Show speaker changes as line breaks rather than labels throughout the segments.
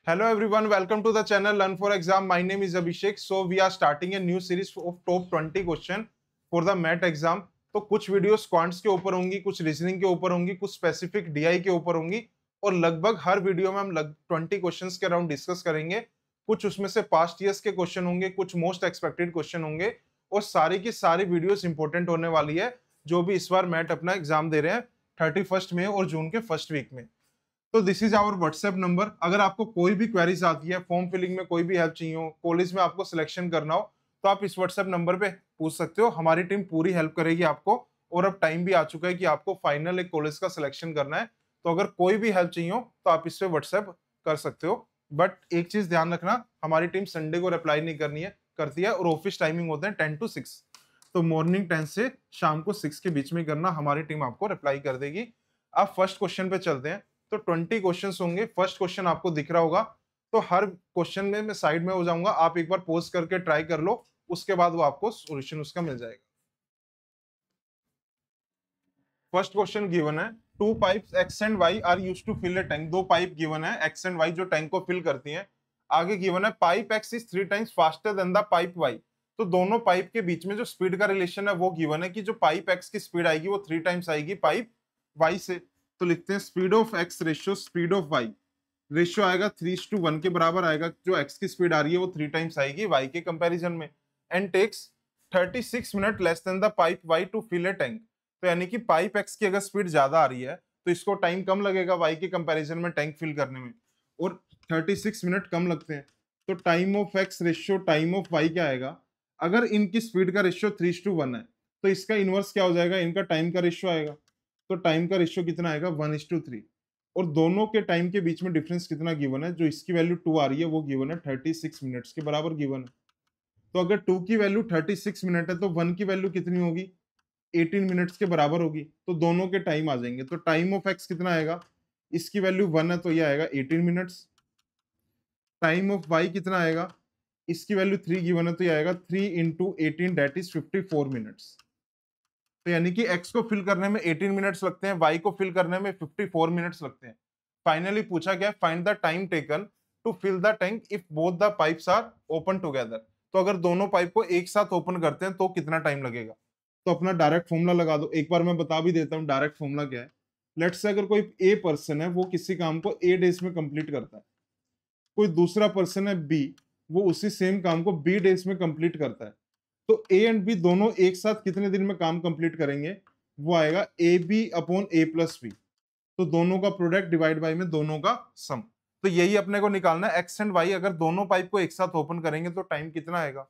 Hello everyone, welcome to the channel Learn for Exam. My name is Abhishek. So we are starting a new series of top 20 question for the MAT exam. तो कुछ videos quants के ऊपर होंगी, कुछ reasoning के ऊपर होंगी, कुछ स्पेसिफिक डीआई के ऊपर होंगी और लगभग हर वीडियो में हम 20 क्वेश्चंस के अराउंड डिस्कस करेंगे. कुछ उसमें से पास्ट ईयर्स के क्वेश्चन होंगे, कुछ मोस्ट एक्सपेक्टेड क्वेश्चन होंगे और सारी की सारी वीडियोस इंपॉर्टेंट होने वाली है जो भी इस बार मैट अपना एग्जाम दे रहे हैं 31 मई और जून के फर्स्ट वीक में. तो this is our WhatsApp number. अगर आपको कोई भी क्वेरीज आती है, फॉर्म फिलिंग में कोई भी हेल्प चाहिए हो, कॉलेज में आपको सिलेक्शन करना हो, तो आप इस व्हाट्सएप नंबर पे पूछ सकते हो. हमारी टीम पूरी हेल्प करेगी आपको. और अब टाइम भी आ चुका है कि आपको फाइनल एक कॉलेज का सिलेक्शन करना है, तो अगर कोई भी हेल्प चाहिए हो तो आप इस पे व्हाट्सएप कर सकते हो. बट एक चीज ध्यान रखना, हमारी टीम संडे को रिप्लाई नहीं करती है और ऑफिस टाइमिंग होते हैं 10 to 6. तो मॉर्निंग 10 से शाम को 6 के बीच में करना, हमारी टीम आपको रिप्लाई कर देगी. आप फर्स्ट क्वेश्चन पे चलते हैं. तो 20 क्वेश्चंस होंगे. फर्स्ट क्वेश्चन आपको दिख रहा होगा, तो हर क्वेश्चन में मैं साइड में हो जाऊंगा, आप एक बार पॉज करके ट्राई कर लो, उसके बाद वो आपको सॉल्यूशन उसका मिल जाएगा. फर्स्ट क्वेश्चन गिवन है, two pipes x and y are used to fill a tank. दो पाइप गिवन है एक्स एंड वाई जो टैंक को फिल करती हैं. आगे गिवन है pipe x is 3 times faster than the pipe y. तो दोनों पाइप के बीच में जो स्पीड का रिलेशन है वो गिवन है कि जो पाइप एक्स की स्पीड आएगी वो 3 टाइम्स आएगी पाइप वाई से. तो लिखते हैं speed of x ratio speed of y. Ratio आएगा 3:1 के बराबर आएगा. जो एक्स की स्पीड आ रही है वो 3 टाइम्स आएगी वाई के कंपैरिजन में. And takes 36 minute less than the pipe y to fill a tank. तो यानी कि पाइप एक्स की अगर स्पीड ज्यादा आ रही है तो इसको टाइम कम लगेगा वाई के कंपैरिजन में टैंक फिल करने में, और 36 मिनट कम लगते हैं. तो time of x ratio time of y क्या आएगा? अगर इनकी स्पीड का रेशियो 3:1 है तो इसका इनवर्स क्या हो जाएगा? इनका टाइम का रेशियो आएगा. तो टाइम का रेशियो कितना आएगा? 1:3. और दोनों के टाइम के बीच में डिफरेंस कितना गिवन है? जो इसकी वैल्यू 2 आ रही है वो गिवन है 36 मिनट्स के बराबर गिवन है. तो अगर 2 की वैल्यू 36 मिनट है तो 1 की वैल्यू कितनी होगी? 18 मिनट्स के बराबर होगी. तो दोनों के टाइम आ जाएंगे. तो टाइम ऑफ एक्स कितना आएगा? इसकी वैल्यू 1 है तो ये आएगा 18 मिनट्स. टाइम ऑफ वाई कितना आएगा? इसकी वैल्यू 3 गिवन है तो ये आएगा 3 into 18 दैट इज 54 मिनट्स. तो यानी कि x को फिल करने में 18 मिनट्स लगते हैं, y को फिल करने में 54 मिनट्स लगते हैं. फाइनली पूछा गया find the time taken to fill the tank if both the pipes are open together. तो अगर दोनों पाइप को एक साथ ओपन करते हैं तो कितना टाइम लगेगा? तो अपना डायरेक्ट फॉर्मूला लगा दो. एक बार मैं बता भी देता हूँ डायरेक्ट फॉर्मूला क्या है. लेट्स से अगर कोई ए पर्सन है वो किसी काम को ए डेज में कंप्लीट करता है, कोई दूसरा पर्सन है बी, वो उसी सेम काम को बी डेज में कंप्लीट करता है. तो ए एंड बी दोनों एक साथ कितने दिन में काम कंप्लीट करेंगे? वो आएगा A B upon A plus B. तो दोनों का प्रोडक्ट डिवाइड बाई में दोनों का सम. तो यही अपने को निकालना है. एक्स एंड वाई अगर दोनों पाइप को एक साथ ओपन करेंगे तो टाइम कितना आएगा?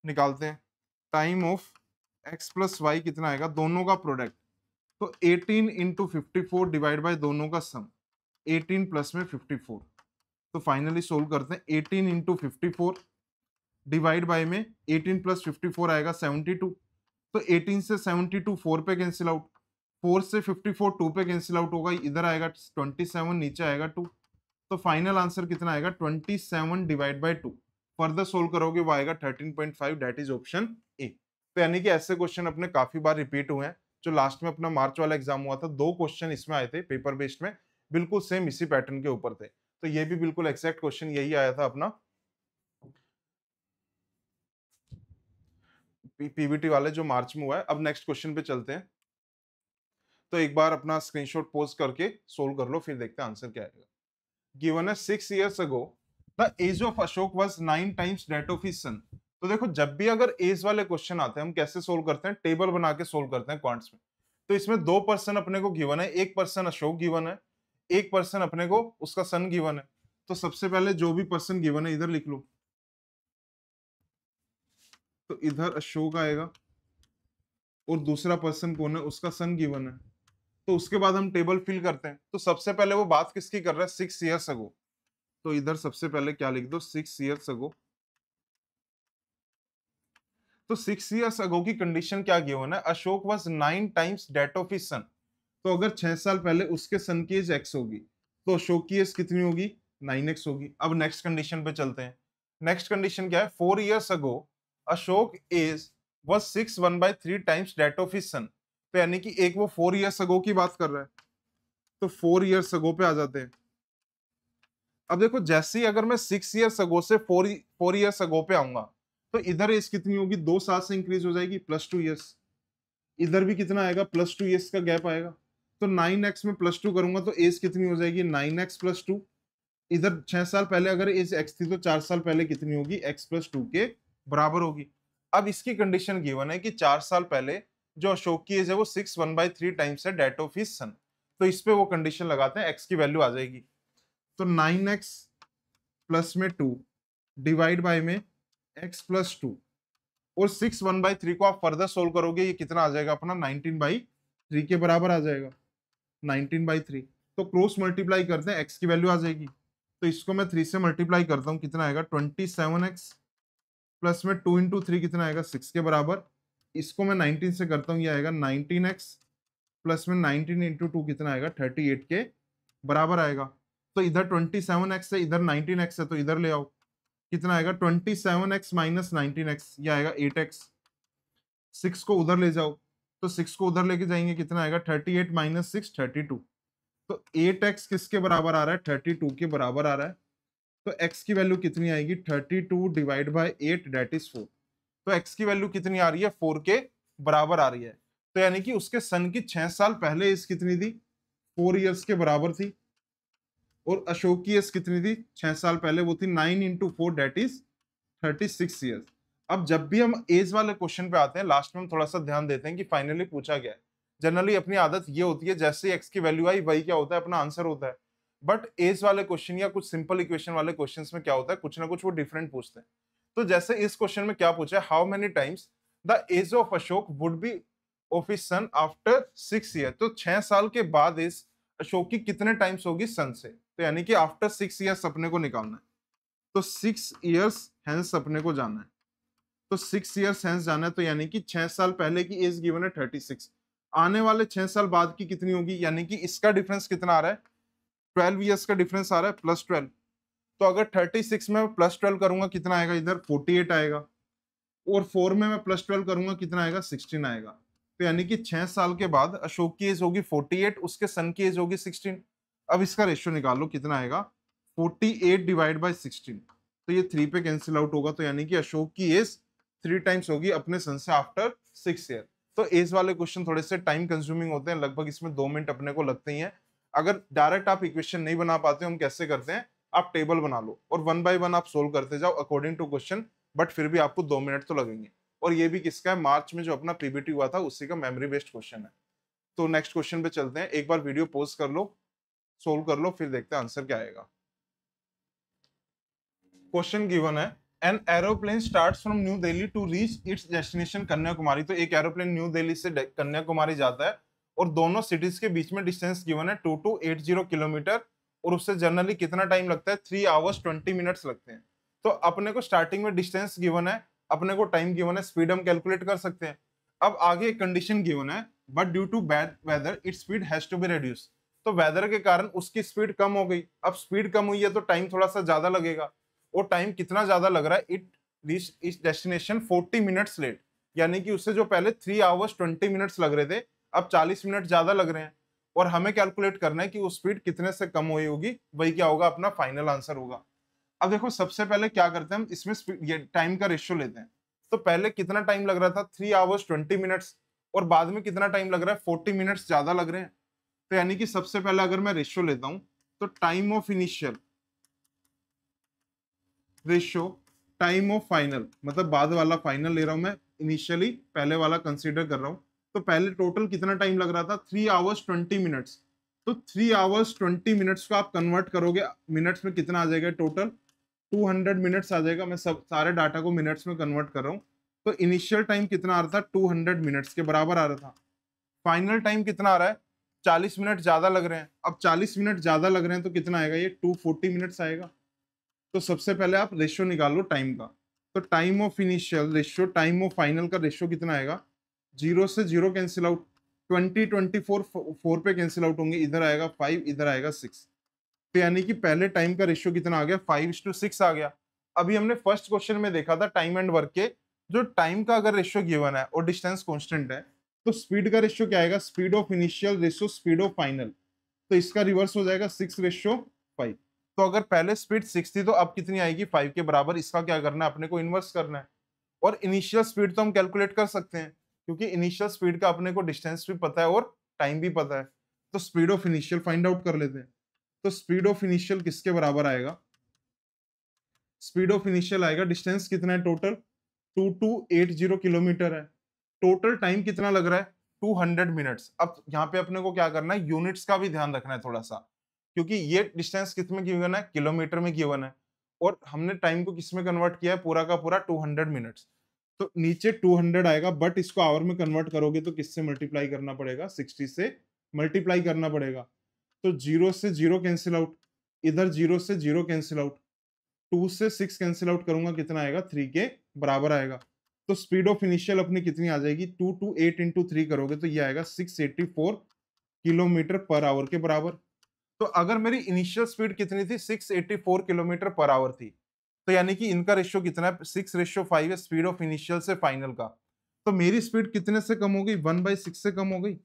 निकालते हैं. Time of x plus y कितना आएगा? दोनों का प्रोडक्ट. तो 18 into 54 डिवाइड बाय दोनों का सम. 18 प्लस में 54. तो फाइनली सोल्व करते हैं. 18 into 54 डिवाइड बाय में 18 प्लस 54 आएगा 72. तो 18 से 72 4 पे कैंसिल आउट, 4 से 54 2 पे कैंसिल आउट होगा, इधर आएगा 27, नीचे आएगा 2. तो फाइनल आंसर कितना आएगा? 27 डिवाइड बाय 2. फर्दर सोल्व करोगे वो आएगा 13.5 दैट इज ऑप्शन ए. तो यानी कि ऐसे क्वेश्चन अपने काफी बार रिपीट हुए हैं. जो लास्ट में अपना मार्च वाला एग्जाम हुआ था 2 क्वेश्चन इसमें आए थे पेपर बेस्ड में, बिल्कुल सेम इसी पैटर्न के ऊपर थे. तो ये भी बिल्कुल एग्जैक्ट क्वेश्चन यही आया था अपना पीवीटी वाले जो मार्च में हुआ है. अब नेक्स्ट क्वेश्चन पे चलते हैं. तो एक बार अपना स्क्रीनशॉट पोस्ट करके सोल्व कर लो, फिर देखते हैं आंसर क्या आएगा. गिवन है 6 years ago the age of Ashok was 9 times that of his son. तो देखो जब भी अगर एज वाले क्वेश्चन आते हैं हम कैसे सोल्व करते हैं? टेबल बना के सोल्व करते हैं क्वांट्स में. तो इसमें 2 पर्सन अपने को गिवन है, एक पर्सन अशोक गिवन है, एक पर्सन अपने को उसका सन गिवन है. तो सबसे पहले जो भी पर्सन गिवन है इधर लिख लो. तो इधर अशोक आएगा और दूसरा पर्सन कौन है? उसका सन गिवन है. तो उसके बाद हम टेबल फिल करते हैं. तो सबसे पहले वो बात किसकी कर रहा है? 6 years ago. तो इधर सबसे पहले क्या लिख दो? 6 years ago. तो 6 years ago की कंडीशन क्या गिवन है? Ashok was 9 times that of his son. तो अगर 6 साल पहले उसके सन की एज x होगी तो अशोक की एज कितनी होगी? 9x होगी. अब नेक्स्ट कंडीशन पे चलते हैं. नेक्स्ट कंडीशन क्या है? 4 years ago Ashok age was 6 times that of his son. तो यानी कि एक वो 4 years ago की बात कर रहा है. तो 4 years ago पे आ जाते हैं. अब देखो जैसे ही अगर मैं 6 ईयर्स अगो से 4 ईयर्स अगो पे आऊंगा, तो इधर एज कितनी होगी, 2 साल से इंक्रीज हो जाएगी, +2 ईयर्स। इधर भी कितना आएगा, +2 ईयर्स का गैप आएगा। तो 9x में +2 करूंगा तो एज कितनी हो जाएगी, 9x+2। इधर 6 साल पहले अगर एज x थी तो 4 साल पहले कितनी होगी, x+2 के बराबर होगी। अब इसकी कंडीशन गिवन है कि 4 साल पहले जो अशोक की एज है वो 6 1/3 टाइम्स है डेट ऑफ हिज सन। तो इस पे वो कंडीशन लगाते हैं, x की वैल्यू आ जाएगी। तो 9x प्लस में 2 डिवाइड बाय में x+2, और 6 1/3 को आप फर्दर सोल्व करोगे, ये कितना आ जाएगा अपना, 19/3 के बराबर आ जाएगा, 19/3। तो क्रॉस मल्टीप्लाई करते हैं, x की वैल्यू आ जाएगी। तो इसको मैं 3 से मल्टीप्लाई करता हूँ, कितना आएगा, 27x प्लस में 2 इंटू 3 कितना आएगा, 6 के बराबर। इसको मैं 19 से करता हूँ, ये आएगा 19x प्लस में 19 इंटू 2 कितना आएगा, 38 के बराबर आएगा। तो इधर 27x है, इधर 19x है, तो इधर ले आओ, कितना आएगा, 27x माइनस 19x, ये आएगा 8x। 6 को उधर ले जाओ, तो 6 को उधर लेके जाएंगे, कितना आएगा, 38 माइनस 6 32। तो 8x किसके बराबर आ रहा है, 32 के बराबर आ रहा है। तो x की वैल्यू कितनी आएगी, 32 डिवाइड बाय 8 डेट इज 4। तो x की वैल्यू कितनी आ रही है, 4 के बराबर आ रही है। तो यानी कि उसके सन की 6 साल पहले एज कितनी थी, 4 ईयर्स के बराबर थी। और अशोक की एज कितनी थी 6 साल पहले, वो थी 9 इंटू 4 डेट इज 36 ईयर्स। अब जब भी हम एज वाले क्वेश्चन पे आते हैं, लास्ट में हम थोड़ा सा ध्यान देते हैं कि फाइनली पूछा गया है। जनरली अपनी आदत ये होती है, जैसे एक्स की वैल्यू आई वही क्या होता है, अपना आंसर होता है। बट एज वाले क्वेश्चन या कुछ सिंपल इक्वेशन वाले क्वेश्चंस में क्या होता है, कुछ ना कुछ वो डिफरेंट पूछते हैं। तो जैसे इस क्वेश्चन में क्या पूछा है, how many times the age of Ashok would be of his son after 6 year. तो 6 साल के बाद एज अशोक की कितने टाइम्स होगी सन से। तो यानी कि आफ्टर 6 ईयर्स अपने को निकालना है। तो 6 ईयर्स हेंस अपने को जाना है। तो 6 ईयर्स हेंस जाना है, तो यानी कि 6 साल पहले की एज गिवन है 36। आने वाले 6 साल बाद की कितनी होगी, यानी कि इसका डिफरेंस कितना आ रहा है, 12 ईयर्स का डिफरेंस आ रहा है, +12। तो अगर 36 में +12 करूंगा कितना आएगा, इधर 48 आएगा। और 4 में मैं +12 करूंगा कितना आएगा, 16 आएगा। तो यानी कि 6 साल के बाद अशोक की एज होगी 48, उसके सन की एज होगी 16। अब इसका रेशियो निकाल लो, कितना आएगा, 48 डिवाइड बाय 16। तो ये 3 पे कैंसिल आउट होगा, तो यानी कि अशोक की एज 3 टाइम्स होगी अपने सन से आफ्टर 6 ईयर। तो एज वाले क्वेश्चन थोड़े से टाइम कंज्यूमिंग होते हैं, लगभग इसमें 2 मिनट अपने को लगते ही हैं। अगर डायरेक्ट आप इक्वेशन नहीं बना पाते, हम कैसे करते हैं, आप टेबल बना लो और 1 बाय 1 आप सोल्व करते जाओ अकॉर्डिंग टू क्वेश्चन। बट फिर भी आपको 2 मिनट तो लगेंगे। और ये भी किसका है, मार्च में जो अपना पीबीटी हुआ था उसी का मेमोरी बेस्ड क्वेश्चन है। तो नेक्स्ट क्वेश्चन पे चलते हैं, एक बार वीडियो पॉज कर लो, सोल्व कर लो, फिर देखते हैं आंसर क्या आएगा। क्वेश्चन गिवन है, an aeroplane starts from New Delhi to reach its destination Kanyakumari. तो एक एरोप्लेन न्यू दिल्ली से कन्याकुमारी जाता है और दोनों सिटीज के बीच में डिस्टेंस गिवन है 2280 किलोमीटर। और उससे जनरली कितना टाइम लगता है, 3 आवर्स 20 मिनट्स लगते हैं। तो अपने को स्टार्टिंग में डिस्टेंस गिवन है, अपने को टाइम गिवन है, स्पीड हम कैलकुलेट कर सकते हैं। अब आगे एक कंडीशन गिवन है, but due to bad weather its speed has to be reduce. तो वेदर के कारण उसकी स्पीड कम हो गई। अब स्पीड कम हुई है तो टाइम थोड़ा सा ज्यादा लगेगा। और टाइम कितना ज्यादा लग रहा है, इट रीच इस डेस्टिनेशन 40 मिनट्स लेट। यानी कि उससे जो पहले 3 आवर्स 20 मिनट्स लग रहे थे, अब 40 मिनट ज्यादा लग रहे हैं। और हमें कैलकुलेट करना है कि वो स्पीड कितने से कम हुई होगी, वही क्या होगा, अपना फाइनल आंसर होगा। अब देखो सबसे पहले क्या करते हैं हम, इसमें ये टाइम का रेशियो लेते हैं। तो पहले कितना टाइम लग रहा था, 3 आवर्स 20 मिनट्स, और बाद में कितना टाइम लग रहा है, 40 मिनट्स ज्यादा लग रहे हैं। तो यानी कि सबसे पहले अगर मैं रेशियो लेता हूं, तो time of initial ratio time of final, मतलब बाद वाला फाइनल ले रहा हूं मैं, इनिशियली पहले वाला कंसीडर कर रहा हूं। तो पहले टोटल कितना टाइम लग रहा था, 3 आवर्स 20 मिनट्स। तो 3 आवर्स 20 मिनट्स को आप कन्वर्ट करोगे मिनट्स में, कितना आ जाएगा टोटल, 200 मिनट्स आ जाएगा। मैं सब सारे डाटा को मिनट्स में कन्वर्ट कर रहा हूँ। तो इनिशियल टाइम कितना आ रहा था, 200 मिनट्स के बराबर आ रहा था। फाइनल टाइम कितना आ रहा है, 40 मिनट ज्यादा लग रहे हैं। अब 40 मिनट ज्यादा लग रहे हैं तो कितना आएगा, ये 240 मिनट्स आएगा। तो सबसे पहले आप रेशियो निकाल लो टाइम का। तो time of initial ratio time of final का रेशियो कितना आएगा, 0 से 0 कैंसिल आउट, 20 24 4 पे कैंसिल आउट होंगे, इधर आएगा 5, इधर आएगा 6। तो यानी कि पहले टाइम का रेशियो कितना आ गया, 5:6 आ गया। अभी हमने फर्स्ट क्वेश्चन में देखा था टाइम एंड वर्क के, जो टाइम का अगर रेशियो गिवन है और डिस्टेंस कांस्टेंट है, तो स्पीड का रेशियो क्या आएगा, speed of initial ratio speed of final. तो इसका रिवर्स हो जाएगा 6:5। तो अगर पहले स्पीड 6 थी तो अब कितनी आएगी 5 के बराबर। इसका क्या करना है अपने को, इनवर्स करना है। और इनिशियल स्पीड तो हम कैलकुलेट कर सकते हैं क्योंकि इनिशियल स्पीड का अपने को डिस्टेंस भी पता है और टाइम भी पता है। तो speed of initial find out कर लेते हैं। तो स्पीड ऑफ इनिशियल किसके बराबर आएगा, स्पीड ऑफ इनिशियल आएगा, डिस्टेंस कितना है टोटल 2280 किलोमीटर है, टोटल टाइम कितना लग रहा है 200 मिनट्स। अब यहाँ पे अपने को क्या करना है, यूनिट्स का भी ध्यान रखना है थोड़ा सा, क्योंकि ये डिस्टेंस किस में गिवन है, किलोमीटर में गिवन है, और हमने टाइम को किस में कन्वर्ट किया है, पूरा का पूरा 200 मिनट्स। तो नीचे 200 आएगा, बट इसको आवर में कन्वर्ट करोगे तो किससे मल्टीप्लाई करना पड़ेगा, 60 से मल्टीप्लाई करना पड़ेगा। तो 0 से 0 कैंसिल आउट, इधर 0 से 0 कैंसिल आउट, 2 से 6 कैंसिल आउट करूंगा, कितना आएगा 3 के बराबर आएगा। तो स्पीड ऑफ इनिशियल अपनी कितनी आ जाएगी, 228 इंटू 3 करोगे तो ये आएगा 684 किलोमीटर पर आवर के बराबर। तो अगर मेरी इनिशियल स्पीड कितनी थी, 684 किलोमीटर पर आवर थी, तो यानी कि इनका रेशियो कितना है, 6:5 है स्पीड ऑफ इनिशियल से फाइनल का। तो मेरी स्पीड कितने से कम हो गई, 1/6 से कम हो गई।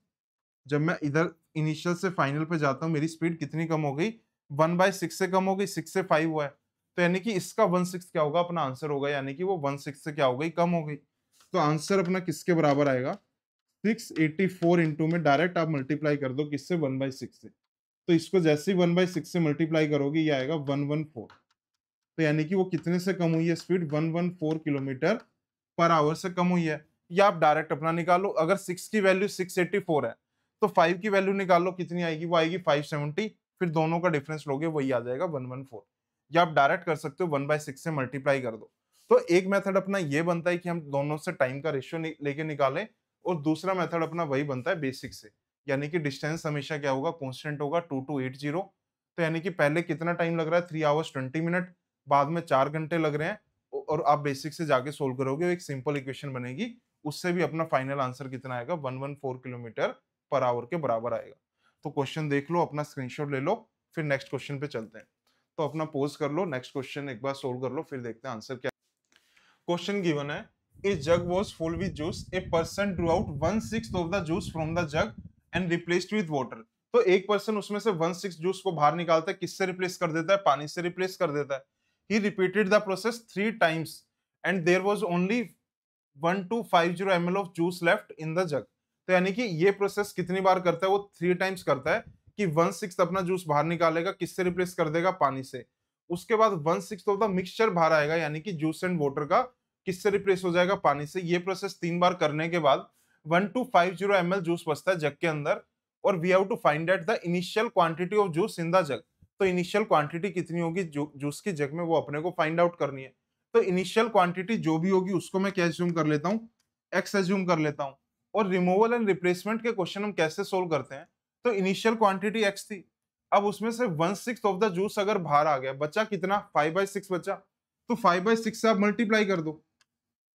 जब मैं इधर इनिशियल से फाइनल पे जाता हूँ, मेरी स्पीड कितनी कम हो गई, 1/6 से कम हो गई, 6 से 5 हुआ है। तो यानी कि इसका 1/6 क्या होगा, अपना आंसर होगा, यानी कि वो 1/6 से क्या हो गई, कम हो गई। तो आंसर अपना किसके बराबर आएगा, 684 इंटू में डायरेक्ट आप मल्टीप्लाई कर दो किससे, 1/6 से। तो इसको जैसे ही 1/6 से मल्टीप्लाई करोगे ये आएगा 114। तो यानी कि वो कितने से कम हुई है स्पीड, 114 किलोमीटर पर आवर से कम हुई है। या आप डायरेक्ट अपना निकालो, अगर 6 की वैल्यू 684 है तो 5 की वैल्यू निकालो, कितनी आएगी, वो आएगी 570, फिर दोनों का डिफरेंस लोगे वही आ जाएगा 114। या आप डायरेक्ट कर सकते हो, 1/6 से मल्टीप्लाई कर दो। तो एक मेथड अपना ये बनता है कि हम दोनों से टाइम का रेशियो लेके निकालें, और दूसरा मेथड अपना वही बनता है बेसिक से, यानी कि डिस्टेंस हमेशा क्या होगा, कांस्टेंट होगा 2280। तो यानी कि पहले कितना टाइम लग रहा है, 3 आवर्स 20 मिनट, बाद में 4 घंटे लग रहे हैं, और आप बेसिक से जाके सोल्व करोगे, एक सिंपल इक्वेशन बनेगी, उससे भी अपना फाइनल आंसर कितना आएगा, 114 किलोमीटर पर आवर के बराबर आएगा। तो क्वेश्चन देख लो, अपना स्क्रीनशॉट ले लो, फिर नेक्स्ट क्वेश्चन पे चलते हैं। तो अपना पोज कर लो, नेक्स्ट क्वेश्चन एक बार सोल्व कर लो, फिर देखते हैं आंसर क्या। क्वेश्चन गिवन है, a jug was full with juice, a person drew out 1/6 of the juice from the jug and replaced with water. तो एक पर्सन उसमें से 1/6 जूस को बाहर निकालता है, किससे रिप्लेस कर देता है, पानी से रिप्लेस कर देता है। He repeated the process 3 times and there was only 1250 ml of juice left in the jug. तो यानी कि ये प्रोसेस कितनी बार करता है, वो 3 टाइम्स करता है, कि 1/6 अपना जूस बाहर निकालेगा, किससे रिप्लेस कर देगा, पानी से। उसके बाद 1/6 ऑफ द मिक्सचर बाहर आएगा, यानी कि जूस एंड वाटर का, किससे रिप्लेस हो जाएगा, पानी से। ये प्रोसेस 3 बार करने के बाद 1250 ml जूस बचता है जग के अंदर, और we have to find out the initial quantity of juice in the jug. तो इनिशियल क्वांटिटी कितनी होगी जूस की जग में, वो अपने को फाइंड आउट करनी है। तो इनिशियल क्वांटिटी जो भी होगी उसको मैं क्या एज्यूम कर लेता हूँ, एक्स एज्यूम कर लेता हूँ। और रिमूवल एंड रिप्लेसमेंट के क्वेश्चन हम कैसे सोल्व करते हैं, तो इनिशियल क्वांटिटी एक्स थी, अब उसमें से 1/6 ऑफ द जूस अगर बाहर आ गया, बचा कितना, 5/6 बचा, तो 5/6 से आप मल्टीप्लाई कर दो।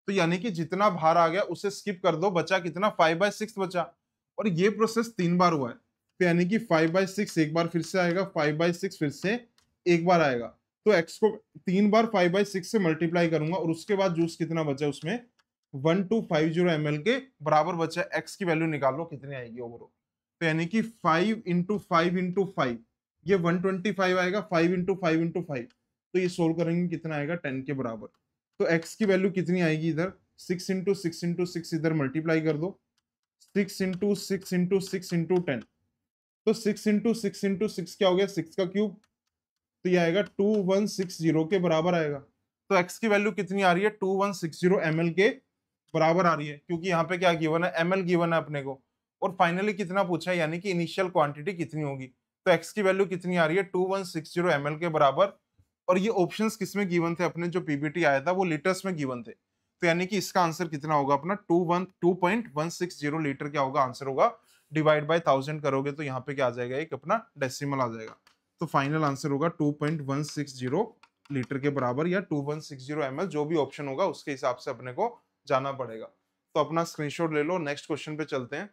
तो यानी कि जितना बाहर आ गया उसे स्किप कर दो, बचा कितना, 5/6 बचा। और ये प्रोसेस 3 बार हुआ है, तो यानी कि 5/6 एक बार फिर से आएगा, 5/6 फिर से एक बार आएगा। तो x को 3 बार 5/6 से मल्टीप्लाई करूंगा, और उसके बाद जूस कितना बचा उसमें, 1250 ml के बराबर बचा। x की वैल्यू निकाल लो कितनी आएगी ओवरऑल। तो यानी कि 5 इंटू 5 इंटू 5, ये 125 आएगा, 5 इंटू 5 इंटू 5, तो ये सोल्व करेंगे कितना आएगा, 10 के बराबर। तो x की वैल्यू कितनी आएगी, इधर 6 इंटू 6 इंटू 6 इधर मल्टीप्लाई कर दो, 6 इंटू 6 इंटू 6 इंटू 10, तो 6 इंटू 6 इंटू 6 क्या हो गया, 6 का क्यूब, तो ये आएगा 2160 के बराबर आएगा। तो x की वैल्यू कितनी आ रही है, 2160 ml के बराबर आ रही है, क्योंकि यहाँ पे क्या गिवन है, ml गिवन है अपने को, और फाइनली कितना पूछा है, यानी कि इनिशियल क्वांटिटी कितनी होगी। तो x की वैल्यू कितनी आ रही है, 2160 ml के बराबर। और ये ऑप्शंस किसमें गिवन थे, अपने जो पीपीटी आया था वो लीटर्स में गिवन थे। तो यानी कि इसका आंसर कितना होगा अपना, 2.160 लीटर क्या होगा, आंसर होगा। डिवाइड बाय 1000 करोगे तो यहाँ पे क्या आ जाएगा, एक अपना डेसिमल आ जाएगा। तो फाइनल आंसर होगा 2.160 लीटर के बराबर, या 2160 ml, जो भी ऑप्शन होगा उसके हिसाब से अपने को जाना पड़ेगा। तो अपना स्क्रीनशॉट ले लो, नेक्स्ट क्वेश्चन पे चलते हैं।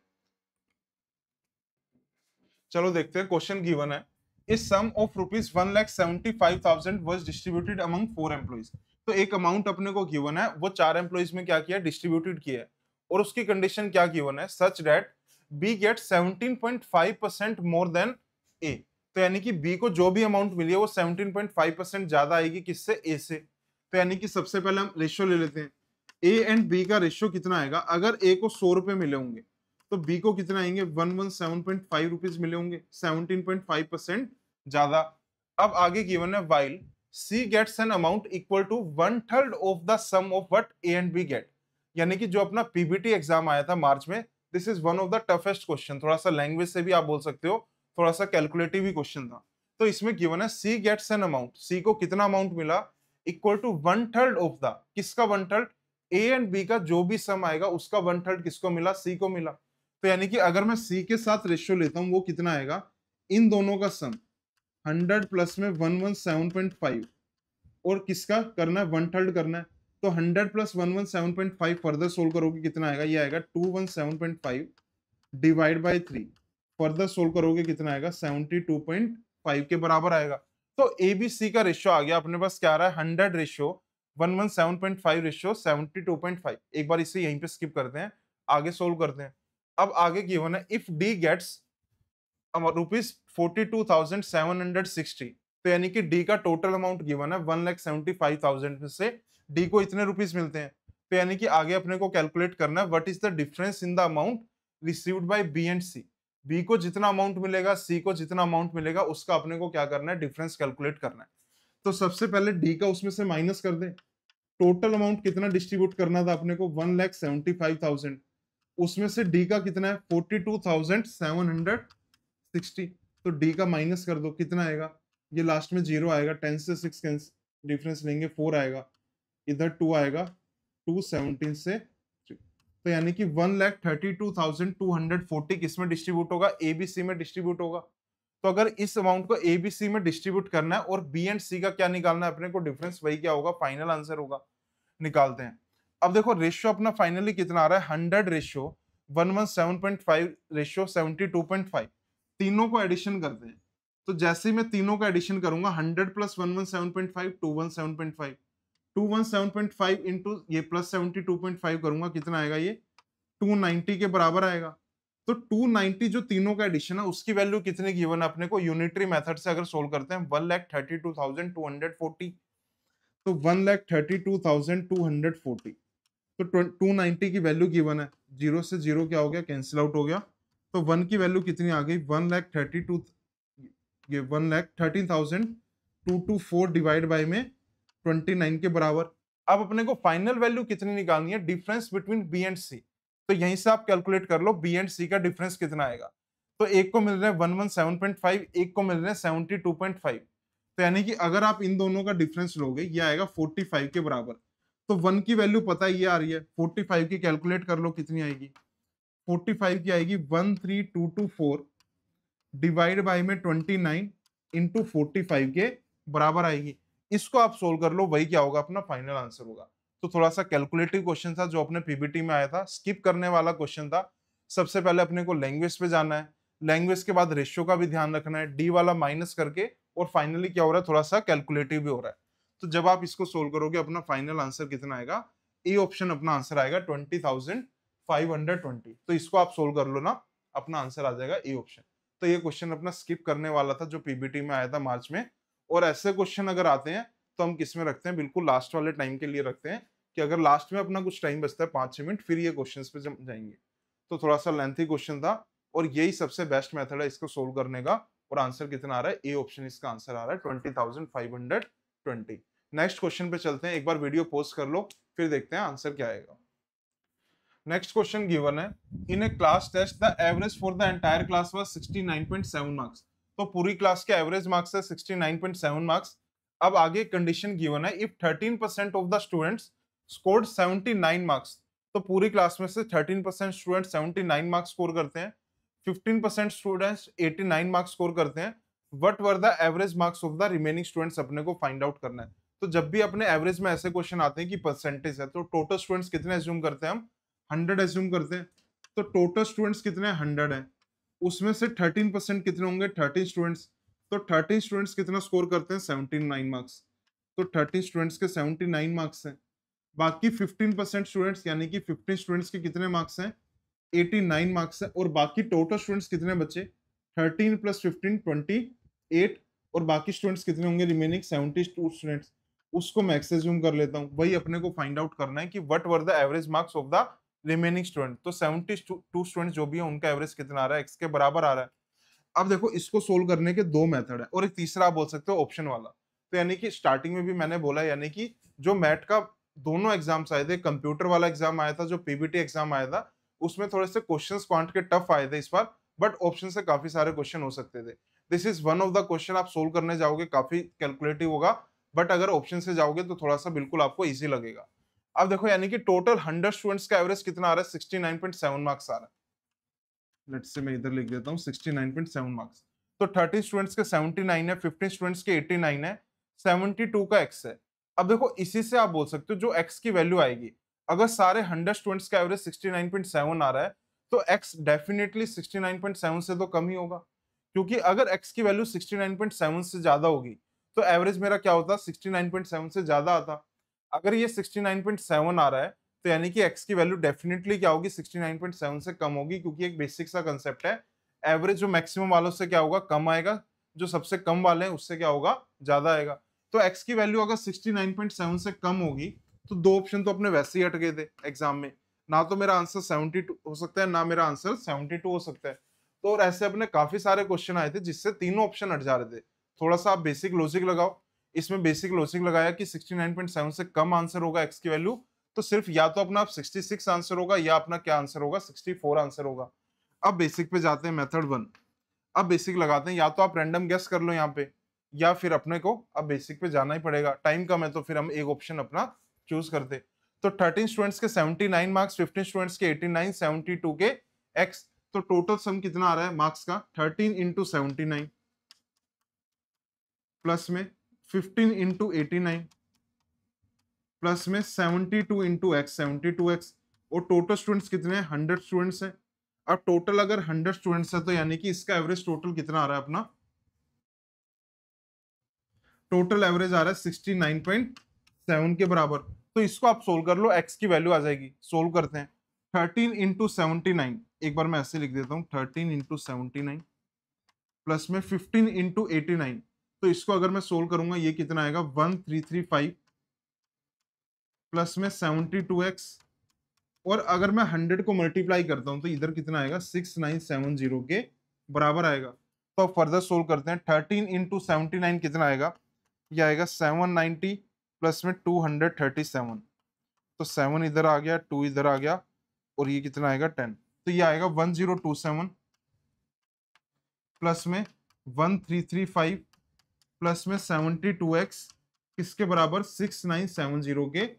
चलो देखते हैं, क्वेश्चन गिवन है, इस sum of rupees 1,75,000 was distributed among 4 employees. तो एक अमाउंट अपने को गिवन है, वो 4 एम्प्लॉइज में क्या किया, डिस्ट्रीब्यूटेड किया है, और उसकी कंडीशन क्या गिवन है, such that B get 17.5% more than A. तो यानी कि बी को जो भी अमाउंट मिली है वो 17.5% ज्यादा आएगी किससे, ए से। तो यानी कि सबसे पहले हम रेशियो ले लेते हैं, ए एंड बी का रेशियो कितना आएगा। अगर ए को 100 रुपए मिले होंगे तो बी को कितना आएंगे, 117.5 रुपीज मिले होंगे, 17.5% ज्यादा। अब आगे गिवन है while C gets an amount equal to 1/3 of the sum of what A and B get. यानी कि जो अपना पीबीटी एग्जाम आया था मार्च में, this is one of the toughest question, थोड़ा सा लैंग्वेज से भी आप बोल सकते हो, थोड़ा सा कैलकुलेटिव ही क्वेश्चन था। तो इसमें गिवन है सी गेट्स एन अमाउंट, सी को कितना अमाउंट मिला, इक्वल टू 1/3 ऑफ द, किसका 1/3, ए एंड बी का जो भी सम आएगा उसका 1/3 किसको मिला, सी को मिला। तो यानी कि अगर मैं सी के साथ रेशियो लेता हूं वो कितना आएगा, इन दोनों का सम 100 प्लस में 117.5 और किसका करना है, 1/3 करना है। तो 100 प्लस 117.5 फर्दर सोल्व करोगे कितना आएगा, ये आएगा 217.5 डिवाइड बाय 3, फर्दर सोल्व करोगे कितना आएगा, 72.5 के बराबर आएगा। तो एबीसी का रेशियो आ गया अपने पास, क्या आ रहा है, 100 रेशियो 117.5 रेशियो 72.5। एक बार इसे यहीं पे स्किप करते हैं, आगे सोल्व करते हैं। अब आगे गिवन है इफ डी गेट्स रुपीज 42,760, तो यानी कि डी का टोटल अमाउंट गिवन है 1,75,000 में से डी को इतने रुपीस मिलते हैं। तो यानी कि आगे अपने को कैलकुलेट करना है what is the difference in the amount received by B and C. B को जितना अमाउंट मिलेगा, सी को जितना अमाउंट मिलेगा, उसका अपने को क्या करना है, डिफरेंस कैलकुलेट करना है। तो सबसे पहले डी का उसमें से माइनस कर दे, टोटल अमाउंट कितना डिस्ट्रीब्यूट करना था अपने को, 1,75,000, उसमें से डी का कितना है 42,760, तो डी का माइनस कर दो, कितना आएगा, ये लास्ट में 0 आएगा, 10 से 6 डिफरेंस लेंगे 4 आएगा, इधर 2 आएगा, 217 से 3। तो यानी कि 1,32,240 किसमें डिस्ट्रीब्यूट होगा, एबीसी में डिस्ट्रीब्यूट होगा। तो अगर इस अमाउंट को एबीसी में डिस्ट्रीब्यूट करना है और बी एंड सी का क्या निकालना है अपने को, डिफरेंस, वही क्या होगा, फाइनल आंसर होगा। निकालते हैं। अब देखो रेशियो अपना फाइनली कितना आ रहा है, 100 रेशियो 117.5 रेशियो 72.5, तीनों को एडिशन करते हैं। तो जैसे ही मैं तीनों का एडिशन करूंगा, 100 प्लस 117.5 217.5, 217.5 इंटू ये प्लस 72.5 करूंगा, कितना आएगा, ये 290 के बराबर आएगा। तो 290 जो तीनों का एडिशन है उसकी वैल्यू कितनी गिवन है अपने को, यूनिटरी मेथड से अगर सोल्व करते हैं 1,32,240, तो 1,32,240, तो 290 की वैल्यू गिवन है, 0 से 0 क्या हो गया, कैंसिल आउट हो गया। तो 1 की वैल्यू कितनी आ गई, 1,32, ये 1,13,224 डिवाइड बाय में 29 के बराबर। अब अपने को फाइनल वैल्यू कितनी निकालनी है, डिफरेंस बिटवीन बी एंड सी। तो यहीं से आप कैलकुलेट कर लो बी एंड सी का डिफरेंस कितना आएगा। तो एक को मिल रहा है 117.5, एक को मिल रहा है 72.5। तो यानी कि अगर आप इन दोनों का डिफरेंस लोगे, ये आएगा 45 के बराबर। तो 1 की वैल्यू पता है, ये आ रही है, 45 की कैलकुलेट कर लो कितनी आएगी, 45 की आएगी 13224 डिवाइड बाय में 29 इंटू 45 के बराबर आएगी। इसको आप सोल्व कर लो, वही क्या होगा, अपना फाइनल आंसर होगा। तो थोड़ा सा कैलकुलेटिव क्वेश्चन था जो अपने पीबीटी में आया था, स्किप करने वाला क्वेश्चन था। सबसे पहले अपने को लैंग्वेज पे जाना है, लैंग्वेज के बाद रेशियो का भी ध्यान रखना है, डी वाला माइनस करके, और फाइनली क्या हो रहा है, थोड़ा सा कैलकुलेटिव भी हो रहा है। तो जब आप इसको सोल्व करोगे अपना फाइनल आंसर कितना आएगा, ए ऑप्शन अपना आंसर आएगा 20,520। तो इसको आप सोल्व कर लो ना, अपना आंसर आ जाएगा ए ऑप्शन। तो ये क्वेश्चन अपना स्किप करने वाला था जो पीबीटी में आया था मार्च में। और ऐसे क्वेश्चन अगर आते हैं तो हम किस में रखते हैं, बिल्कुल लास्ट वाले टाइम के लिए रखते हैं, कि अगर लास्ट में अपना कुछ टाइम बचता है 5-6 मिनट, फिर ये क्वेश्चंस पे जाएंगे। तो थोड़ा सा लेंथी क्वेश्चन था और यही सबसे बेस्ट मेथड है इसको सोल्व करने का। और आंसर कितना आ रहा है, ए ऑप्शन इसका आंसर आ रहा है 20,520। नेक्स्ट क्वेश्चन पे चलते हैं, एक बार वीडियो पॉज कर लो, फिर देखते हैं आंसर क्या आएगा। नेक्स्ट क्वेश्चन गिवन है, in a class test the average for the entire class was 69.7 marks. तो पूरी क्लास के एवरेज मार्क्स है 69.7 मार्क्स। अब आगे कंडीशन गिवन है, if 13% of the students scored 79 marks, तो पूरी क्लास में से 13% स्टूडेंट 79 मार्क्स स्कोर करते हैं, 15% स्टूडेंट्स 89 मार्क्स स्कोर करते हैं, what were the average marks of the remaining students अपने को फाइंड आउट करना है। तो जब भी अपने एवरेज में ऐसे क्वेश्चन आते हैं कि परसेंटेज है, तो टोटल स्टूडेंट्स कितने एज्यूम करते हैं हम, 100 एज्यूम करते हैं। तो टोटल स्टूडेंट्स कितने, 100 है, उसमें से 13% कितने होंगे, 13 स्टूडेंट्स। तो 13 स्टूडेंट्स कितना स्कोर करते हैं, 79 मार्क्स। तो 13 स्टूडेंट्स के 79 मार्क्स हैं। बाकी 15% स्टूडेंट्स यानी कि 15 स्टूडेंट्स के कितने मार्क्स हैं, 89 मार्क्स है। और बाकी टोटल स्टूडेंट्स कितने बचे, 13 प्लस 15 28 8 और बाकी स्टूडेंट्स कितने होंगे, रिमेनिंग 72 स्टूडेंट्स, उसको मैं एक्स एज्यूम कर लेता हूँ। वही अपने को फाइंड आउट करना है कि what were the average marks of the remaining student. तो 72 स्टूडेंट जो भी है उनका एवरेज कितना आ रहा है, एक्स के बराबर आ रहा है। अब देखो इसको सोल्व करने के दो मेथड है और एक तीसरा आप बोल सकते हो ऑप्शन वाला। तो यानी कि स्टार्टिंग में भी मैंने बोला, यानी कि जो मैट का दोनों एग्जाम्स आए थे, कंप्यूटर वाला एग्जाम आया था, जो पीबीटी एग्जाम आया था, उसमें थोड़े से क्वेश्चंस क्वांट के टफ आए थे इस बार, बट ऑप्शन से काफी सारे क्वेश्चन हो सकते थे। This is one of the question आप सोल्व करने जाओगे काफी कैलकुलेटिव होगा, बट अगर ऑप्शन से जाओगे तो थोड़ा सा बिल्कुल आपको इजी लगेगा। अब देखो यानी कि टोटल 100 स्टूडेंट्स का एवरेज कितना आ रहा है, 69.7 मार्क्स आ रहा है। लेट्स से मैं इधर लिख देता हूँ 69.7 मार्क्स। तो 30 स्टूडेंट्स के 79 है, 15 स्टूडेंट्स के 89 है, 72 का एक्स है। अब देखो इसी से आप बोल सकते हो जो एक्स की वैल्यू आएगी, अगर सारे 100 स्टूडेंट्स का एवरेज 69.7 आ रहा है तो एक्स डेफिनेटली 69.7 से तो कम ही होगा, क्योंकि अगर एक्स की वैल्यू 69.7 से ज्यादा होगी तो एवरेज मेरा क्या होता, 69.7 से ज्यादा आता। अगर ये 69.7 आ रहा है तो यानी कि x की वैल्यू डेफिनेटली क्या होगी, 69.7 से कम होगी, क्योंकि एक बेसिक सा कंसेप्ट है, एवरेज जो मैक्सिमम वालों से क्या होगा, कम आएगा, जो सबसे कम वाले हैं उससे क्या होगा, ज्यादा आएगा। तो x की वैल्यू अगर 69.7 से कम होगी तो दो ऑप्शन तो अपने वैसे ही हट गए थे एग्जाम में, ना तो मेरा आंसर 72 हो सकता है, ना मेरा आंसर 72 हो सकता है। तो और ऐसे अपने काफी सारे क्वेश्चन आए थे जिससे तीनों ऑप्शन हट जा रहे थे। थोड़ा सा आप बेसिक लॉजिक लगाओ, इसमें बेसिक लॉजिक लगाया कि 69.7 से कम आंसर होगा x की वैल्यू, तो सिर्फ या तो अपना 66 आंसर होगा या अपना क्या आंसर होगा, 64 आंसर होगा। अब बेसिक पे जाते हैं, मेथड 1। अब बेसिक लगाते हैं, या तो आप रैंडम गेस कर लो यहाँ पे, या फिर अपने को अब बेसिक पे जाना ही पड़ेगा, टाइम कम है तो फिर हम एक ऑप्शन अपना चूज करते। तो 13 स्टूडेंट्स के 79 मार्क्स, 15 स्टूडेंट्स के 89, 72 के एक्स। तो टोटल सम कितना आ रहा है मार्क्स का, 13 इंटू 79 प्लस में 15 इंटू 89 प्लस में 72 इंटू एक्स, 72x। और टोटल स्टूडेंट्स कितने हैं, 100 स्टूडेंट्स हैं। अब टोटल अगर 100 स्टूडेंट्स है तो यानी कि इसका एवरेज टोटल कितना आ रहा है अपना, टोटल एवरेज आ रहा है 69.7 के बराबर। तो इसको आप सोल्व कर लो, एक्स की वैल्यू आ जाएगी, सोल्व करते हैं। 13 इंटू 79, एक बार मैं ऐसे लिख देता हूँ, 13 इंटू 79 प्लस में 15 इंटू 89। तो इसको अगर मैं सोल्व करूंगा ये कितना आएगा, 1335 प्लस में 72x। और अगर मैं 100 को मल्टीप्लाई करता हूं तो इधर कितना आएगा, 6970 के बराबर आएगा। तो फर्दर सोल्व करते हैं, 13 इंटू 79 कितना आएगा, ये आएगा 790 प्लस में 237। तो 7 इधर आ गया, 2 इधर आ गया, और ये कितना आएगा 10। तो ये आएगा 1027 प्लस में 1335 प्लस में 72x किसके बराबर, 6970 के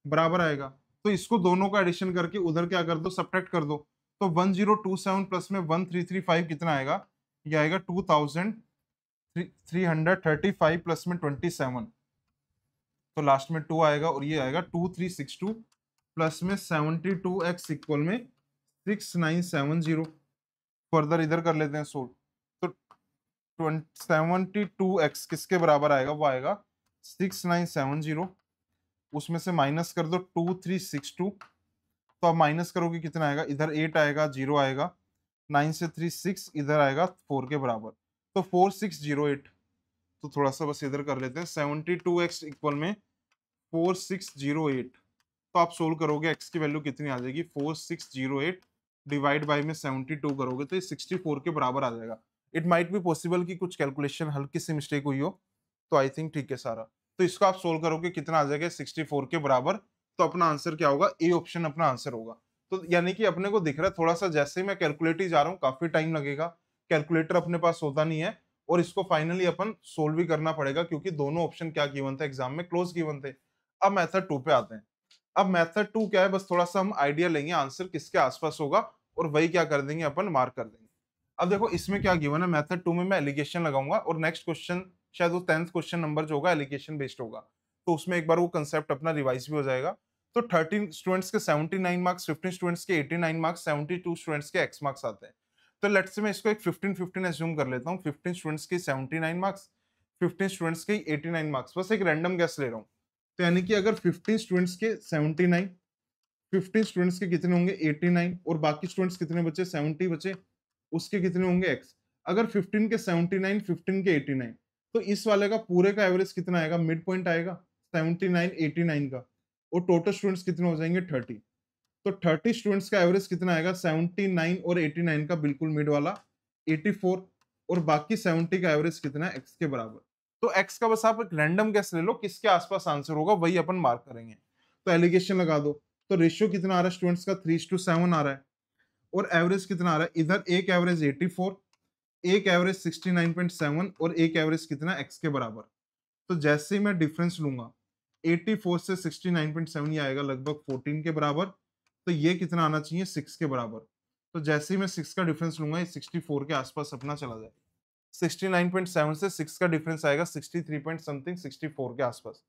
बराबर आएगा। तो इसको दोनों का एडिशन करके उधर क्या कर दो, सब्ट्रैक्ट कर दो। तो 1027 प्लस में 1335 कितना आएगा, ये आएगा 2335 प्लस में 27। तो लास्ट में 2 आएगा और ये आएगा 2362 प्लस में 72x इक्वल में 6970। फर्दर इधर कर लेते हैं सोल्व। तो 72x किसके बराबर आएगा, वो आएगा 6970, उसमें से माइनस कर दो 2362। तो अब माइनस करोगे कितना आएगा, इधर 8 आएगा, 0 आएगा, 9 से 3 6, इधर आएगा 4 के बराबर। तो 4608। तो थोड़ा सा बस इधर कर लेते हैं, 72x इक्वल में 4608। तो आप सोल्व करोगे x की वैल्यू कितनी आ जाएगी, 4608 डिवाइड बाई में 72 करोगे तो ये 64 के बराबर आ जाएगा। इट माइट बी पॉसिबल कि कुछ कैलकुलेशन हल्की सी मिस्टेक हुई हो, तो आई थिंक ठीक है सारा। तो इसको आप सोल्व करोगे कितना आ जाएगा, 64 के बराबर। तो अपना आंसर क्या होगा, ए ऑप्शन अपना आंसर होगा। तो यानी कि अपने को दिख रहा है थोड़ा सा, जैसे ही मैं कैलकुलेट ही जा रहा हूँ काफी टाइम लगेगा, कैलकुलेटर अपने पास होता नहीं है, और इसको फाइनली अपन सोल्व भी करना पड़ेगा, क्योंकि दोनों ऑप्शन क्या गिवन थे एग्जाम में, क्लोज गिवन थे। अब मेथड 2 पे आते हैं। अब मेथड 2 क्या है, बस थोड़ा सा हम आइडिया लेंगे आंसर किसके आसपास होगा, और वही क्या कर देंगे अपन, मार्क कर देंगे। अब देखो इसमें क्या गिवन है, मेथड 2 में मैं एलिगेशन लगाऊंगा, और नेक्स्ट क्वेश्चन शायद वो 10th क्वेश्चन नंबर जो होगा एलिगेशन बेस्ड होगा, तो उसमें एक बार वो कंसेप्ट अपना रिवाइज भी हो जाएगा। तो 13 स्टूडेंट्स के 79 मार्क्स, 15 स्टूडेंट्स के 89 मार्क्स, 72 स्टूडेंट्स के एक्स मार्क्स आते हैं। तो लेट्स से मैं इसको एक 15-15 एज्यूम कर लेता हूँ, 15 स्टूडेंट्स के 79 मार्क्स, 15 स्टूडेंट्स के 89 मार्क्स, बस एक रैंडम गैस ले रहा हूँ। तो यानी कि अगर 15 स्टूडेंट्स के 79, 15 स्टूडेंट्स के कितने होंगे 89, और बाकी स्टूडेंट्स कितने बचे 70 बचे, उसके कितने होंगे एक्स। अगर 15 के 79, 15 के 89, तो इस वाले का पूरे का एवरेज कितना आएगा, मिड पॉइंट आएगा 79, 89 का, और टोटल स्टूडेंट्स कितने हो जाएंगे 30। तो 30 स्टूडेंट्स का एवरेज कितना आएगा 79 और 89 का बिल्कुल मिड वाला 84, और बाकी 70 का एवरेज कितना है x के बराबर। तो x का बस आप एक रैंडम गेस ले लो किसके आसपास आंसर होगा, वही अपन मार्क करेंगे। तो एलिगेशन लगा दो। तो रेशियो कितना आ रहा है स्टूडेंट्स का 3:7 आ रहा है, और एवरेज कितना आ रहा है, इधर एक एवरेज 84, एक एवरेज 69.7 और एक एवरेज कितना x के बराबर। तो जैसे ही मैं डिफरेंस लूंगा 84 से 69.7 ये आएगा लगभग 14 के बराबर, तो ये कितना आना चाहिए 6 के बराबर। तो जैसे ही मैं 6 का डिफरेंस लूंगा ये 64 के आसपास अपना चला जाएगा। 69.7 से 6 का डिफरेंस आएगा 63 पॉइंट समथिंग 64 के आसपास।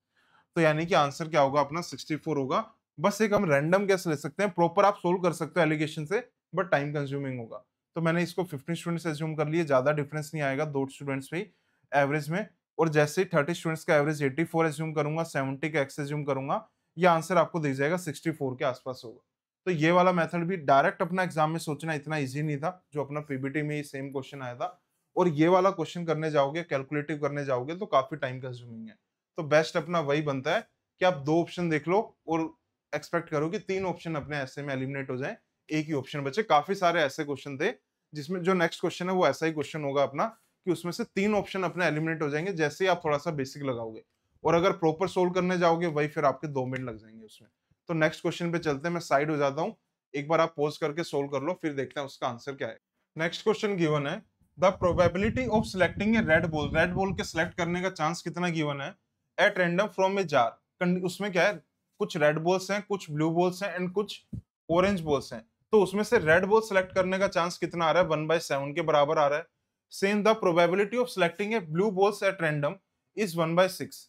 तो यानी कि आंसर क्या होगा अपना 64 होगा। बस एक हम रैंडम गेस ले सकते हैं, प्रॉपर आप सोल्व कर सकते हो एलिगेशन से, बट टाइम कंज्यूमिंग होगा। तो मैंने इसको 15 स्टूडेंट्स एज्यूम कर लिए, ज्यादा डिफरेंस नहीं आएगा 2 स्टूडेंट्स पे एवरेज में। और जैसे ही 30 स्टूडेंट्स का एवरेज 84 एज्यूम करूंगा, 70 का एक्स एज्यूम करूंगा, ये आंसर आपको दिख जाएगा 64 के आसपास होगा। तो ये वाला मेथड भी डायरेक्ट अपना एग्जाम में सोचना इतना इजी नहीं था, जो अपना पीबीटी में सेम क्वेश्चन आया था। और ये वाला क्वेश्चन करने जाओगे, कैलकुलेटिव करने जाओगे तो काफी टाइम कंज्यूमिंग है। तो बेस्ट अपना वही बनता है कि आप 2 ऑप्शन देख लो और एक्सपेक्ट करो कि 3 ऑप्शन अपने ऐसे में एलिमिनेट हो जाए, एक ही ऑप्शन बचे। काफी सारे ऐसे क्वेश्चन थे जिसमें जो नेक्स्ट क्वेश्चन है वो ऐसा ही क्वेश्चन होगा अपना, कि उसमें से 3 ऑप्शन अपने एलिमिनेट हो जाएंगे जैसे ही आप थोड़ा सा बेसिक लगाओगे। और अगर प्रॉपर सोल्व करने जाओगे वही फिर आपके 2 मिनट लग जाएंगे उसमें। तो नेक्स्ट क्वेश्चन पे चलते हैं, मैं साइड हो जाता हूँ, एक बार आप पॉज करके सोल्व कर लो, फिर देखते हैं उसका आंसर क्या है। नेक्स्ट क्वेश्चन गिवन है, the probability of selecting A red ball के सिलेक्ट करने का चांस कितना गिवन है at random from a jar. उसमें क्या है, कुछ रेड बॉल्स हैं, कुछ ब्लू बॉल्स हैं एंड कुछ ऑरेंज बॉल्स हैं। तो उसमें से रेड बॉल सिलेक्ट करने का चांस कितना आ रहा है, 1/7 के बराबर आ रहा है। Same the probability of selecting A blue balls at random is 1/6।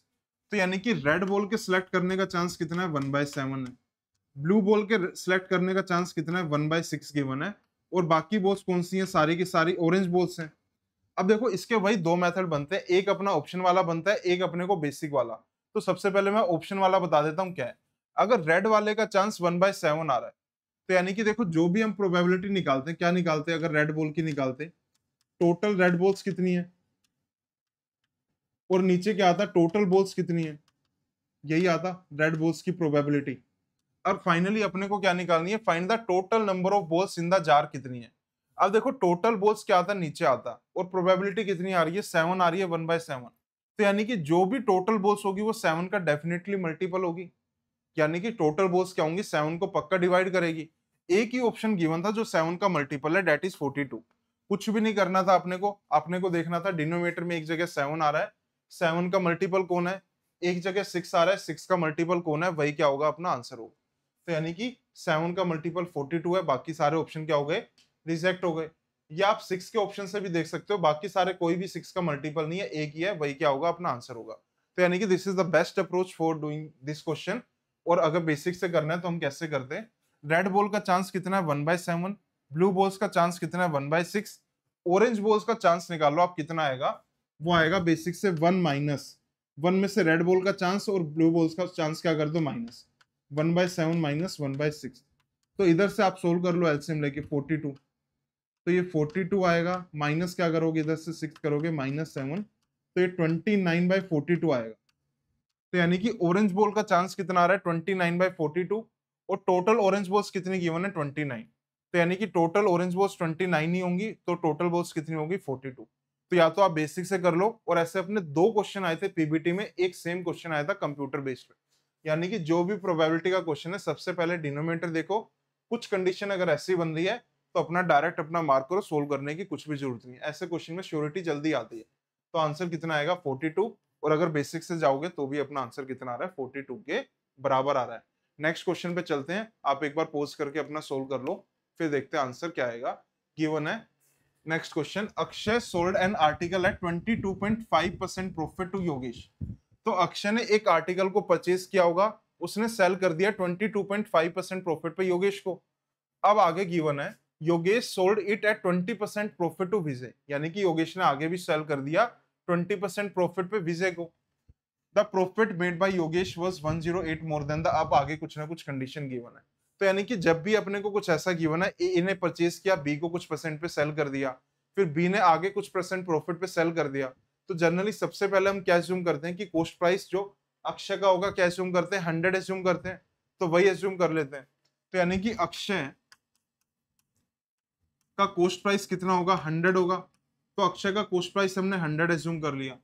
तो यानी कि रेड बॉल के सिलेक्ट करने का चांस कितना है, 1/7 है। ब्लू बॉल के सिलेक्ट करने का चांस कितना है, 1/6 गिवन है। और बाकी बॉल्स कौन सी हैं, सारी की सारी ऑरेंज बॉल्स हैं। अब देखो इसके वही 2 मेथड बनते हैं, एक अपना ऑप्शन वाला बनता है, एक अपने को बेसिक वाला। तो सबसे पहले मैं ऑप्शन वाला बता देता हूँ क्या है। अगर रेड वाले का चांस 1/7 आ रहा है, तो यानी कि देखो जो भी हम प्रोबेबिलिटी निकालते हैं, क्या निकालते हैं, अगर रेड बॉल की निकालते, टोटल रेड बॉल्स कितनी है, और नीचे क्या आता, टोटल बॉल्स कितनी है, यही आता रेड बॉल्स की प्रोबेबिलिटी। अब फाइनली अपने को क्या निकालनी है, find the total number of balls in the jar कितनी है। अब देखो टोटल बॉल्स क्या आता, नीचे आता, और प्रोबेबिलिटी कितनी आ रही है, 7 आ रही है 1/7। तो यानी कि जो भी टोटल बॉल्स होगी वो 7 का डेफिनेटली मल्टीपल होगी। यानी कि टोटल बॉल्स क्या होंगी, 7 को पक्का डिवाइड करेगी। एक ही ऑप्शन गिवन था जो 7 का मल्टीपल है, डेट इज 42। कुछ भी नहीं करना था अपने को देखना था डिनोमिनेटर में एक जगह 7 आ रहा है, 7 का मल्टीपल कौन है, एक जगह 6 आ रहा है, 6 का मल्टीपल कौन है, वही क्या होगा अपना आंसर होगा। तो यानी कि 7 का मल्टीपल 42 है, बाकी सारे ऑप्शन क्या हो गए, रिजेक्ट हो गए। या आप 6 के ऑप्शन से भी देख सकते हो, बाकी सारे कोई भी 6 का मल्टीपल नहीं है, एक ही है, वही क्या होगा अपना आंसर होगा। तो यानी कि this is the best approach for doing this question. और अगर बेसिक से करना है तो हम कैसे करते हैं, रेड बॉल का चांस कितना है 1/7, ब्लू बॉल्स का चांस कितना है 1/6, ऑरेंज बॉल्स का चांस निकाल लो आप कितना आएगा, वो आएगा बेसिक से 1 माइनस 1 में से रेड बॉल का चांस और ब्लू बॉल्स का चांस क्या कर दो माइनस 1/7 माइनस 1/6। तो इधर से आप सोल्व कर लो एलसीएम लेके 42। तो ये 42 आएगा, माइनस क्या करोगे, इधर से 6 करोगे -7, तो ये 29/42 आएगा। तो यानी कि ऑरेंज बॉल का चांस कितना आ रहा है 29/42, और टोटल ऑरेंज बॉल्स कितनी गिवन है 29। तो यानी कि टोटल ऑरेंज बॉल्स 29 ही होंगी, तो टोटल बॉल्स कितनी होगी 42। तो या तो आप बेसिक से कर लो, और ऐसे अपने 2 क्वेश्चन आए थे पीबीटी में, एक सेम क्वेश्चन आया था कंप्यूटर बेस्ड पे। यानी कि जो भी प्रोबेबिलिटी का क्वेश्चन है सबसे पहले डिनोमिनेटर देखो, कुछ कंडीशन अगर ऐसी बन रही है तो अपना डायरेक्ट अपना मार्क करो, सोल्व करने की कुछ भी जरूरत नहीं है। ऐसे क्वेश्चन में श्योरिटी जल्दी आती है। तो आंसर कितना आएगा 42, और अगर बेसिक से जाओगे तो भी अपना आंसर कितना आ रहा है 42 के बराबर आ रहा है। नेक्स्ट क्वेश्चन पे चलते हैं, आप एक बार पोज करके अपना सोल्व कर लो, फिर देखते हैं आंसर क्या आएगा। गिवन है next question, Akshay sold an article at 22.5% profit to Yogesh. तो अक्षय ने एक आर्टिकल को परचेज किया होगा, उसने सेल कर दिया 22.5% प्रॉफिट पे योगेश को। अब आगे गिवन है, Yogesh sold it at 20% profit to Vijay, यानी कि योगेश ने आगे भी सेल कर दिया 20% प्रॉफिट पे विजय को। The profit made by Yogesh was 108 more than the, अब आगे कुछ ना कुछ कंडीशन गिवन है। तो यानी कि जब भी अपने को कुछ ऐसा गिवन है, ए ने परचेज किया, बी को कुछ परसेंट पे सेल कर दिया, फिर बी ने आगे कुछ परसेंट प्रॉफिट पे सेल कर दिया, तो जनरली सबसे पहले हम क्या एज्यूम करते हैं कि कॉस्ट प्राइस जो अक्षय का होगा क्या एज्यूम करते हैं, 100 एज्यूम करते हैं, तो वही एज्यूम कर लेते हैं। तो यानी कि अक्षय का कॉस्ट प्राइस कितना होगा, 100 होगा, तो अक्षय का कॉस्ट प्राइस हमने 100 एज्यूम कर लिया।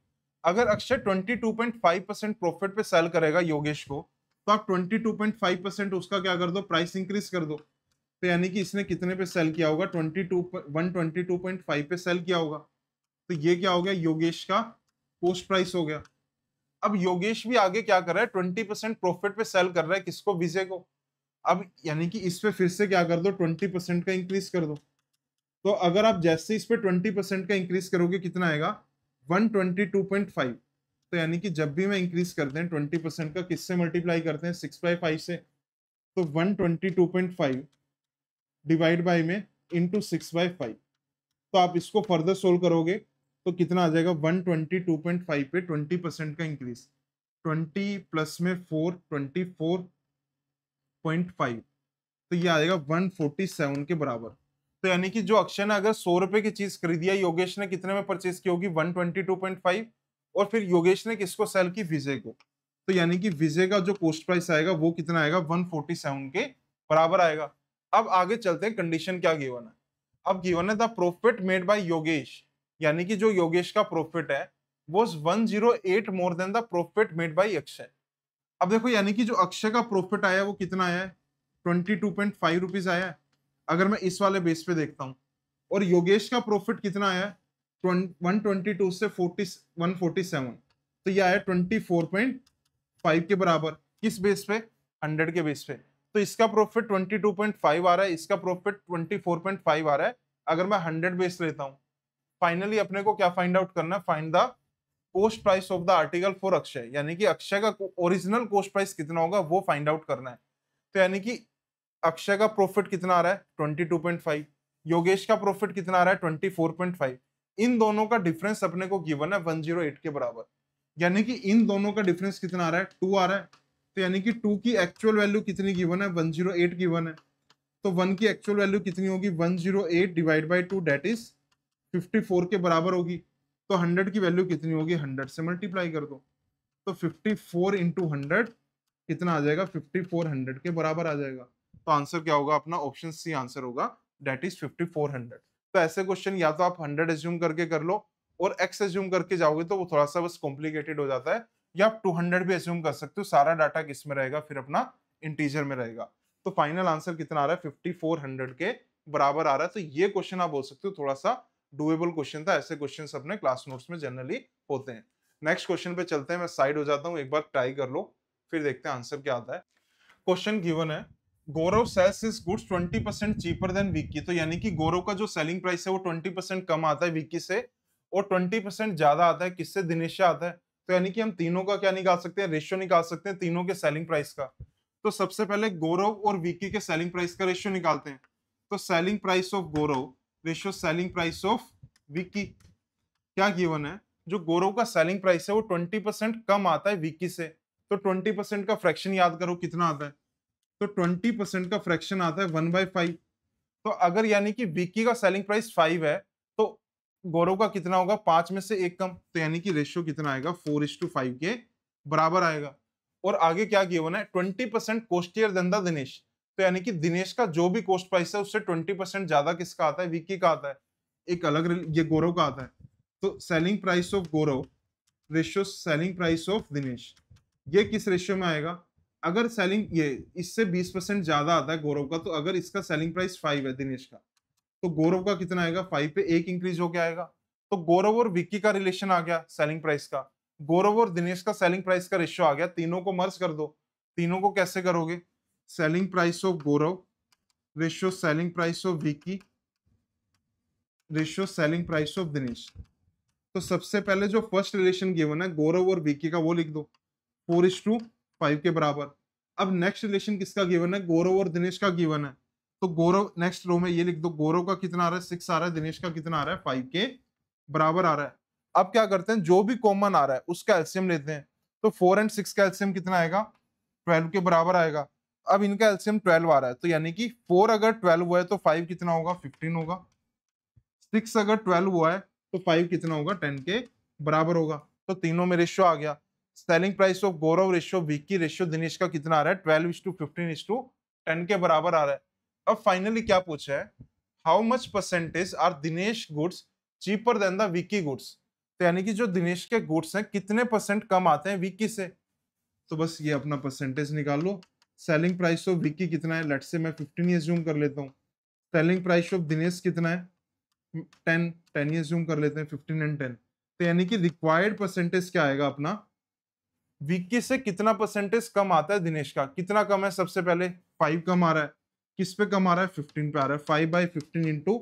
अगर अक्षय 22.5% प्रॉफिट पे सेल करेगा योगेश को, तो आप 22.5% उसका क्या कर दो, प्राइस इंक्रीज कर दो। तो यानी कि इसने कितने पे सेल किया होगा, 122.5 पे सेल किया होगा, तो ये क्या हो गया, योगेश का कॉस्ट प्राइस हो गया। अब योगेश भी आगे क्या कर रहा है, 20% प्रॉफिट पे सेल कर रहा है, किसको, विजय को। अब यानी कि इस पे फिर से क्या कर दो, 20% का इंक्रीज कर दो। तो अगर आप जैसे इस पे 20% का इंक्रीज करोगे कितना आएगा, 122.5। तो यानी कि जब भी मैं इंक्रीज करते हैं 20% का, किससे मल्टीप्लाई करते हैं, 6/5 से। तो 122.5 डिवाइड बाई में इंटू 6/5। तो आप इसको फर्दर सोल्व करोगे तो कितना आ जाएगा, 122.5 पे 20% का इंक्रीज, 20 प्लस में 4, 24.5, तो ये आएगा 147 के बराबर। तो यानी कि जो अक्षय ने अगर 100 रुपए की चीज खरीदी है, योगेश ने कितने में परचेज की होगी, 122.5, और फिर योगेश ने किसको सेल की, विजय को। तो यानी कि विजय का जो कॉस्ट प्राइस आएगा वो कितना आएगा, 147 के बराबर आएगा। अब आगे चलते हैं, कंडीशन क्या गिवन है। अब गिवन है the profit made by Yogesh, यानी कि जो योगेश का प्रॉफिट है was 108 more than the profit made by Akshay. अब देखो यानी कि जो अक्षय का प्रॉफिट आया है वो कितना आया है, 22.5 रुपीज आया है, अगर मैं इस वाले बेस पे देखता हूं। और योगेश का प्रॉफिट कितना आया है, 122 से 147, तो ये आया 24.5 के बराबर। किस बेस पे, 100 के बेस पे। तो इसका प्रॉफिट 22.5 आ रहा है, इसका प्रॉफिट 24.5 आ रहा है। अगर मैं 100 बेस लेता हूं, फाइनली अपने को क्या फाइंड आउट करना है, find the cost price of the article for Akshay, यानी कि अक्षय का ओरिजिनल कॉस्ट प्राइस कितना होगा वो फाइंड आउट करना है। तो यानी कि अक्षय का प्रॉफिट कितना आ रहा है, 22.5, योगेश का प्रॉफिट कितना आ रहा है, 24.5। इन दोनों का डिफरेंस अपने को गिवन है 108 के बराबर, यानी कि इन दोनों का डिफरेंस कितना आ रहा है, 2 आ रहा है। तो यानी कि 2 की एक्चुअल वैल्यू कितनी गिवन है, 108 गिवन है। तो 1 की एक्चुअल वैल्यू कितनी होगी, 108 डिवाइड बाई 2, दैट इज 54 के बराबर होगी। तो 100 की वैल्यू कितनी होगी, 100 से मल्टीप्लाई कर दो, तो 54 इंटू 100 कितना आ जाएगा, 5400 के बराबर आ जाएगा। तो आंसर क्या होगा अपना, ऑप्शन सी आंसर होगा, दैट इज 5400। तो ऐसे क्वेश्चन या तो आप 100 एज्यूम करके कर लो, और x एज्यूम करके जाओगे तो वो थोड़ा सा बस कॉम्प्लिकेटेड हो जाता है, या आप 200 भी एज्यूम कर सकते हो, सारा डाटा किस में रहेगा, फिर अपना इंटीजर में रहेगा। तो फाइनल आंसर कितना आ रहा है, 5400 के बराबर आ रहा है। तो ये क्वेश्चन आप बोल सकते हो थोड़ा सा डुएबल क्वेश्चन था, ऐसे क्वेश्चन अपने क्लास नोट्स में जनरली होते हैं। नेक्स्ट क्वेश्चन पे चलते हैं, मैं साइड हो जाता हूँ, एक बार ट्राई कर लो, फिर देखते हैं आंसर क्या आता है। क्वेश्चन गिवन है, Gaurav sells his goods 20% cheaper than Vicky. तो यानी कि गौरव का जो सेलिंग प्राइस है वो 20% कम आता है विक्की से, और 20% ज्यादा आता है किससे, दिनेश से आता है। तो यानी कि हम तीनों का क्या निकाल सकते हैं, रेशियो निकाल सकते हैं तीनों के सेलिंग प्राइस का। तो सबसे पहले गौरव और विक्की के सेलिंग प्राइस का रेशियो निकालते हैं। तो selling price of Gaurav ratio selling price of Vicky, क्या गिवन है, जो गौरव का सेलिंग प्राइस है वो 20% कम आता है विक्की से। तो 20% का फ्रैक्शन याद करो कितना आता है, तो 20% का फ्रैक्शन आता है 1/5। तो अगर यानी कि विक्की का सेलिंग प्राइस 5 है, तो गौरव का कितना होगा, 5 में से 1 कम, तो यानी कि रेशियो कितना आएगा, 4:5 के बराबर आएगा। और आगे क्या गिवन है, 20% कॉस्टियर देन द दिनेश। तो यानी कि दिनेश का जो भी कॉस्ट प्राइस है उससे 20% ज्यादा किसका आता है, विक्की का आता है, एक अलग ये गौरव का आता है। तो selling price of Gaurav ratio selling price of Dinesh, ये किस रेशियो में आएगा, अगर सेलिंग ये इससे 20% ज्यादा आता है गौरव का, तो अगर इसका सेलिंग प्राइस 5 है दिनेश का, तो गौरव का कितना आएगा, 5 पे 1 इंक्रीज होके आएगा। तो गौरव और विक्की का रिलेशन आ गया सेलिंग प्राइस का, गौरव और दिनेश का सेलिंग प्राइस का रेशियो आ गया, तीनों को मर्ज कर दो। तीनों को कैसे करोगे, selling price of Gaurav ratio selling price of Vicky ratio selling price of Dinesh. तो सबसे पहले जो फर्स्ट रिलेशन गिवन है गौरव और विक्की का वो लिख दो, 4:5 के बराबर। अब नेक्स्ट रिलेशन किसका गिवन है, गौरव और दिनेश का गिवन है। तो गौरव नेक्स्ट रो में ये लिख दो, गौरव का कितना आ रहा है, 6 आ रहा है, दिनेश का कितना आ रहा है, 5 के बराबर आ रहा है। अब क्या करते हैं, जो भी कॉमन आ रहा है उसका एलसीएम लेते हैं। तो 4 और 6 का एलसीएम कितना आएगा, 12 के बराबर आएगा। अब इनका एलसीएम 12 आ रहा है, तो यानी कि 4 अगर 12 हुआ है तो 5 कितना होगा, 15 होगा। 6 अगर 12 हुआ है तो 5 कितना होगा, 10 के बराबर होगा। तो तीनों में रेशियो आ गया। Selling price of Gaurav ratio, Vicky ratio, Dinesh का कितना आ रहा है, 12:15:10 के बराबर आ रहा है। अब फाइनली क्या पूछा है, how much percentage are Dinesh goods cheaper than the Vicky goods. तो यानी कि जो दिनेश के गुड्स हैं कितने परसेंट कम आते हैं विक्की से। तो बस ये अपना परसेंटेज निकाल लो। सेलिंग प्राइस ऑफ विक्की कितना है, लेट्स से मैं 15 एज्यूम कर लेता हूँ। सेलिंग प्राइस ऑफ दिनेश कितना है, 10 एज्यूम कर लेते हैं, 15 एंड 10। तो यानी कि रिक्वायर्ड परसेंटेज क्या आएगा अपना, विक्की से कितना परसेंटेज कम आता है दिनेश का, कितना कम है, सबसे पहले 5 कम आ रहा है। किस पे कम आ रहा है, 15 पे आ रहा है। 5/15 इंटू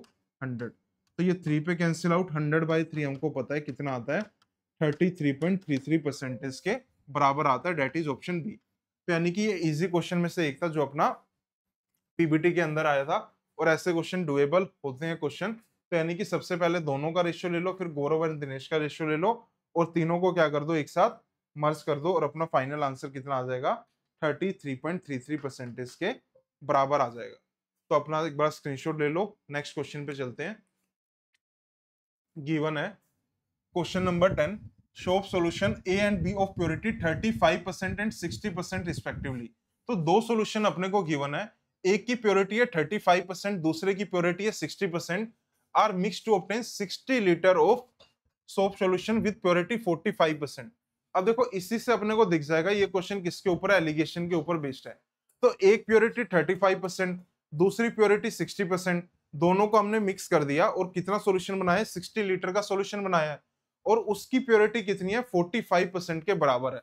100, तो ये 3 पे कैंसिल आउट। 100/3 हमको पता है कितना आता है, 33.33% के बराबर आता है। That is option B. तो यानी कि ये इजी क्वेश्चन में से एक था जो अपना पीबीटी के अंदर आया था, और ऐसे क्वेश्चन डुएबल होते हैं क्वेश्चन। तो यानी कि सबसे पहले दोनों का रेशियो ले लो, फिर गौरव और दिनेश का रेशियो ले लो, और तीनों को क्या कर दो, एक साथ मर्ज कर दो, और अपना फाइनल आंसर कितना आ जाएगा, 33.33% के बराबर आ जाएगा। तो अपना एक बार स्क्रीनशॉट ले लो। नेक्स्ट क्वेश्चन पे चलते हैं। गिवन है क्वेश्चन नंबर 10, शो solution A and B of purity 35% and 60% respectively. तो दो सॉल्यूशन अपने को गिवन है, एक की प्योरिटी है 35%, दूसरे की प्योरिटी है 60%, are mixed to obtain 60 litre of soap solution with purity 45%। अब देखो इसी से अपने को दिख जाएगा ये क्वेश्चन किसके ऊपर है, एलिगेशन के ऊपर बेस्ड है। तो एक प्योरिटी 35%, दूसरी प्योरिटी 60%, दोनों को हमने मिक्स कर दिया और कितना सॉल्यूशन बनाया है, 60 लीटर का सॉल्यूशन बनाया है, और उसकी प्योरिटी कितनी है, 45% के बराबर है।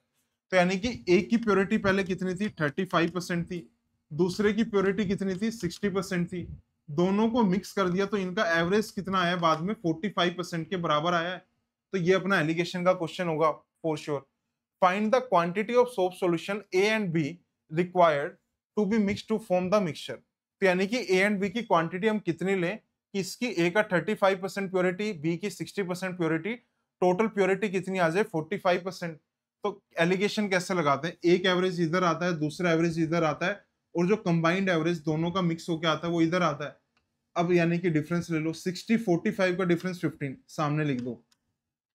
तो यानी कि एक की प्योरिटी पहले कितनी थी, 35% थी, दूसरे की प्योरिटी कितनी थी, 60% थी। दोनों को मिक्स कर दिया तो इनका एवरेज कितना आया बाद में, 45% के बराबर आया है। तो ये अपना एलिगेशन का क्वेश्चन होगा for sure. Find the quantity of soap solution A and B required to be mix to form the mixture. तो यानी कि ए एंड बी की क्वांटिटी हम कितनी लें कि इसकी ए का 35% प्योरिटी, बी की 60% प्योरिटी, टोटल प्योरिटी कितनी आ जाए, 45%। तो एलिगेशन कैसे लगाते हैं, एक एवरेज इधर आता है, दूसरा एवरेज इधर आता है, और जो कंबाइंड एवरेज दोनों का मिक्स होकर आता है वो इधर आता है। अब यानी कि डिफरेंस ले लो, 60-45 का डिफरेंस 15 सामने लिख दो,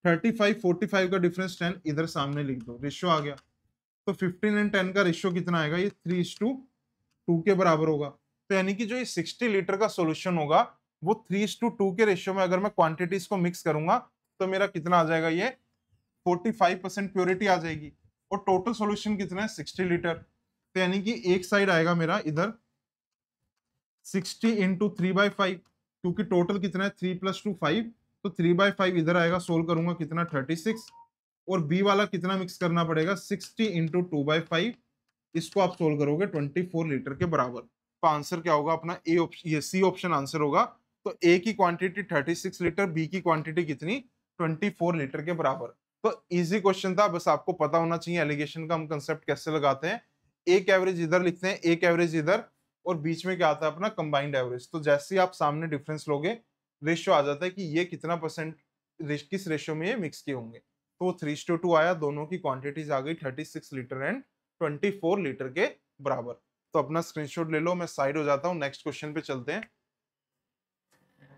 35-45 का डिफरेंस 10 इधर सामने लिख दो, रेशियो आ गया। तो 15 एंड 10 का रेशियो कितना आएगा, ये 3:2 के बराबर होगा। तो यानी कि जो ये 60 लीटर का सॉल्यूशन होगा वो 3:2 के रेशियो में अगर मैं क्वांटिटीज को मिक्स करूंगा तो मेरा कितना आ जाएगा, ये 45% प्योरिटी आ जाएगी, और टोटल सॉल्यूशन कितना है, 60 लीटर। तो यानी कि एक साइड आएगा मेरा इधर 60 इंटू 3/5, क्योंकि टोटल कितना है 3 + 2 5, तो 3/5 इधर आएगा, सोल्व करूंगा कितना 36, और बी वाला कितना मिक्स करना पड़ेगा, 60 इंटू 2/5, इसको आप सोल्व करोगे 24 लीटर के बराबर। तो आंसर क्या होगा अपना, ए ऑप्शन, ये सी ऑप्शन आंसर होगा। तो ए की क्वांटिटी 36 लीटर, बी की क्वांटिटी कितनी, 24 लीटर के बराबर। तो इजी क्वेश्चन था, बस आपको पता होना चाहिए एलिगेशन का हम कंसेप्ट कैसे लगाते हैं। एक एवरेज इधर लिखते हैं, एक एवरेज इधर, और बीच में क्या आता है अपना कंबाइंड एवरेज। तो जैसे ही आप सामने डिफरेंस लोगे रेशियो आ जाता है कि ये कितना परसेंट किस रेशियो में ये मिक्स किए होंगे। तो 3:2 आया, दोनों की क्वांटिटीज आ गई 36 लीटर एंड 24 लीटर के बराबर। तो अपना स्क्रीनशॉट ले लो, मैं साइड हो जाता हूं, नेक्स्ट क्वेश्चन पे चलते हैं।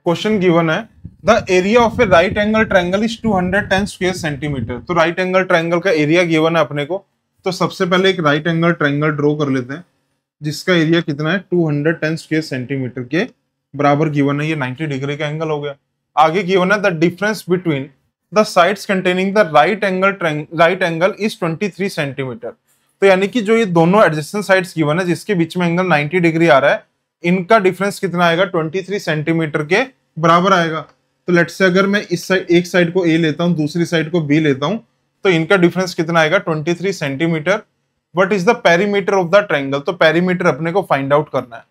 क्वेश्चन गिवन है, the area of A right angle triangle is 210 square centimetre. तो राइट एंगल ट्रायंगल का एरिया गिवन है अपने को। तो सबसे पहले एक राइट एंगल ट्रायंगल ड्रॉ कर लेते हैं जिसका एरिया कितना है, 210 स्क्वायर सेंटीमीटर के बराबर गिवन है। ये 90 डिग्री का एंगल हो गया। आगे गिवन है the difference between the sides containing the right angle is 23 centimetre. तो यानी कि जो ये दोनों एडजेसेंट साइड्स गिवन है जिसके बीच में एंगल 90 डिग्री आ रहा है, इनका डिफरेंस कितना आएगा, 23 सेंटीमीटर के बराबर आएगा। तो लेट्स से अगर मैं इस साइड, एक साइड को ए लेता हूं, दूसरी साइड को बी लेता हूं, तो इनका डिफरेंस कितना आएगा, 23 centimetre. What is the perimeter of the triangle. तो पेरीमीटर अपने को फाइंड आउट करना है।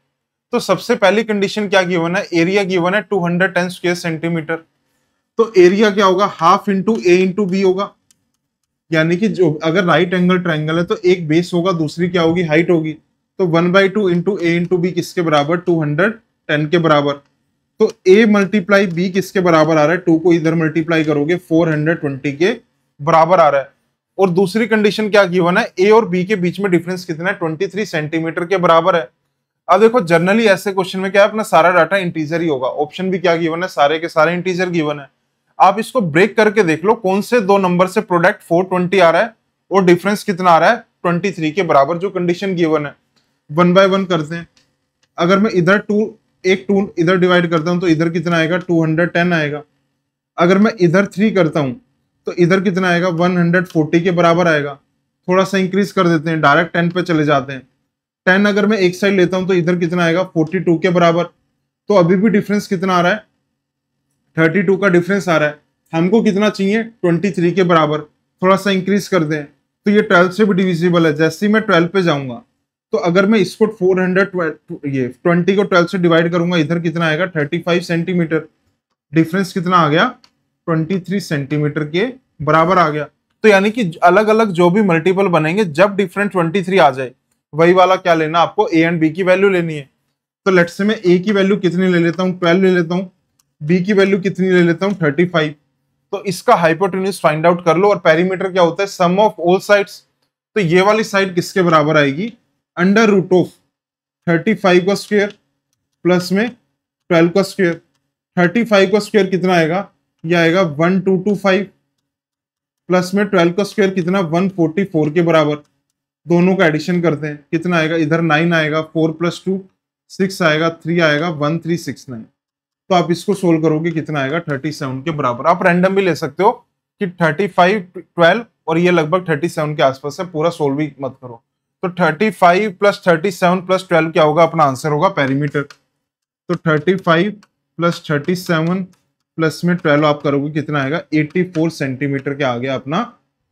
तो सबसे पहली कंडीशन क्या गिवन है, एरिया गिवन है 210 स्क्वायर सेंटीमीटर। तो एरिया क्या होगा, हाफ इंटू ए इंटू बी होगा। यानी कि जो अगर राइट एंगल ट्रायंगल है तो एक बेस होगा, दूसरी क्या होगी, हाइट होगी। तो 1/2 इंटू ए इंटू बी किसके बराबर, 210 के बराबर। तो a मल्टीप्लाई बी किसके बराबर आ रहा है, 2 को इधर मल्टीप्लाई करोगे 420 के बराबर आ रहा है। और दूसरी कंडीशन क्या गिवन है, ए और बी के बीच में डिफरेंस कितना है, 23 सेंटीमीटर के बराबर है। अब देखो जनरली ऐसे क्वेश्चन में क्या है, अपना सारा डाटा इंटीजर ही होगा, ऑप्शन भी क्या गिवन है, सारे के सारे इंटीजर गिवन है। आप इसको ब्रेक करके देख लो कौन से दो नंबर से प्रोडक्ट 420 आ रहा है और डिफरेंस कितना आ रहा है 23 के बराबर, जो कंडीशन गिवन है। वन बाय वन करते हैं। अगर मैं इधर टू इधर डिवाइड करता हूं तो इधर कितना आएगा 210 आएगा। अगर मैं इधर 3 करता हूं तो इधर कितना आएगा 140 के बराबर आएगा। थोड़ा सा इंक्रीज कर देते हैं, डायरेक्ट 10 पे चले जाते हैं। 10 अगर मैं एक साइड लेता हूं तो इधर कितना आएगा 42 के बराबर। तो अभी भी डिफरेंस कितना आ रहा है 32 का डिफरेंस आ रहा है। हमको कितना चाहिए 23 के बराबर। थोड़ा सा इंक्रीज कर दें तो ये 12 से भी डिविजिबल है। जैसे ही मैं 12 पे जाऊंगा तो अगर मैं इसको 20 को 12 से डिवाइड करूंगा, इधर कितना आएगा 35 सेंटीमीटर। डिफरेंस कितना आ गया 23 सेंटीमीटर के बराबर आ गया। तो यानी कि अलग अलग जो भी मल्टीपल बनेंगे, जब डिफरेंट 23 आ जाए वही वाला क्या लेना, आपको ए एंड बी की वैल्यू लेनी है। तो लेट्स से मैं ए की वैल्यू कितनी ले लेता हूँ 12 ले लेता हूँ, बी की वैल्यू कितनी ले लेता हूँ 35। तो इसका हाइपोटेन्यूज फाइंड आउट कर लो। और पेरीमीटर क्या होता है सम ऑफ ऑल साइड्स। तो ये वाली साइड किसके बराबर आएगी अंडर रूट ऑफ 35 का स्क्वायर प्लस में 12 का स्क्वायर। 35 का स्क्वायर कितना आएगा, ये आएगा 1225 प्लस में 12 का स्क्वायर कितना 144 के बराबर। दोनों का एडिशन करते हैं, कितना आएगा, इधर 9 आएगा, 4 + 2 6 आएगा, 3 आएगा 1369। तो आप इसको सोल्व करोगे कितना आएगा 37 के बराबर। आप रैंडम भी ले सकते हो कि 35 12 और ये लगभग 37 के आसपास है, पूरा सोल्व भी मत करो। तो 35 + 37 + 12 क्या होगा, अपना आंसर होगा पेरीमीटर। तो 35 + 37 प्लस में 12 आप करोगे कितना आएगा 84 सेंटीमीटर के आ गया अपना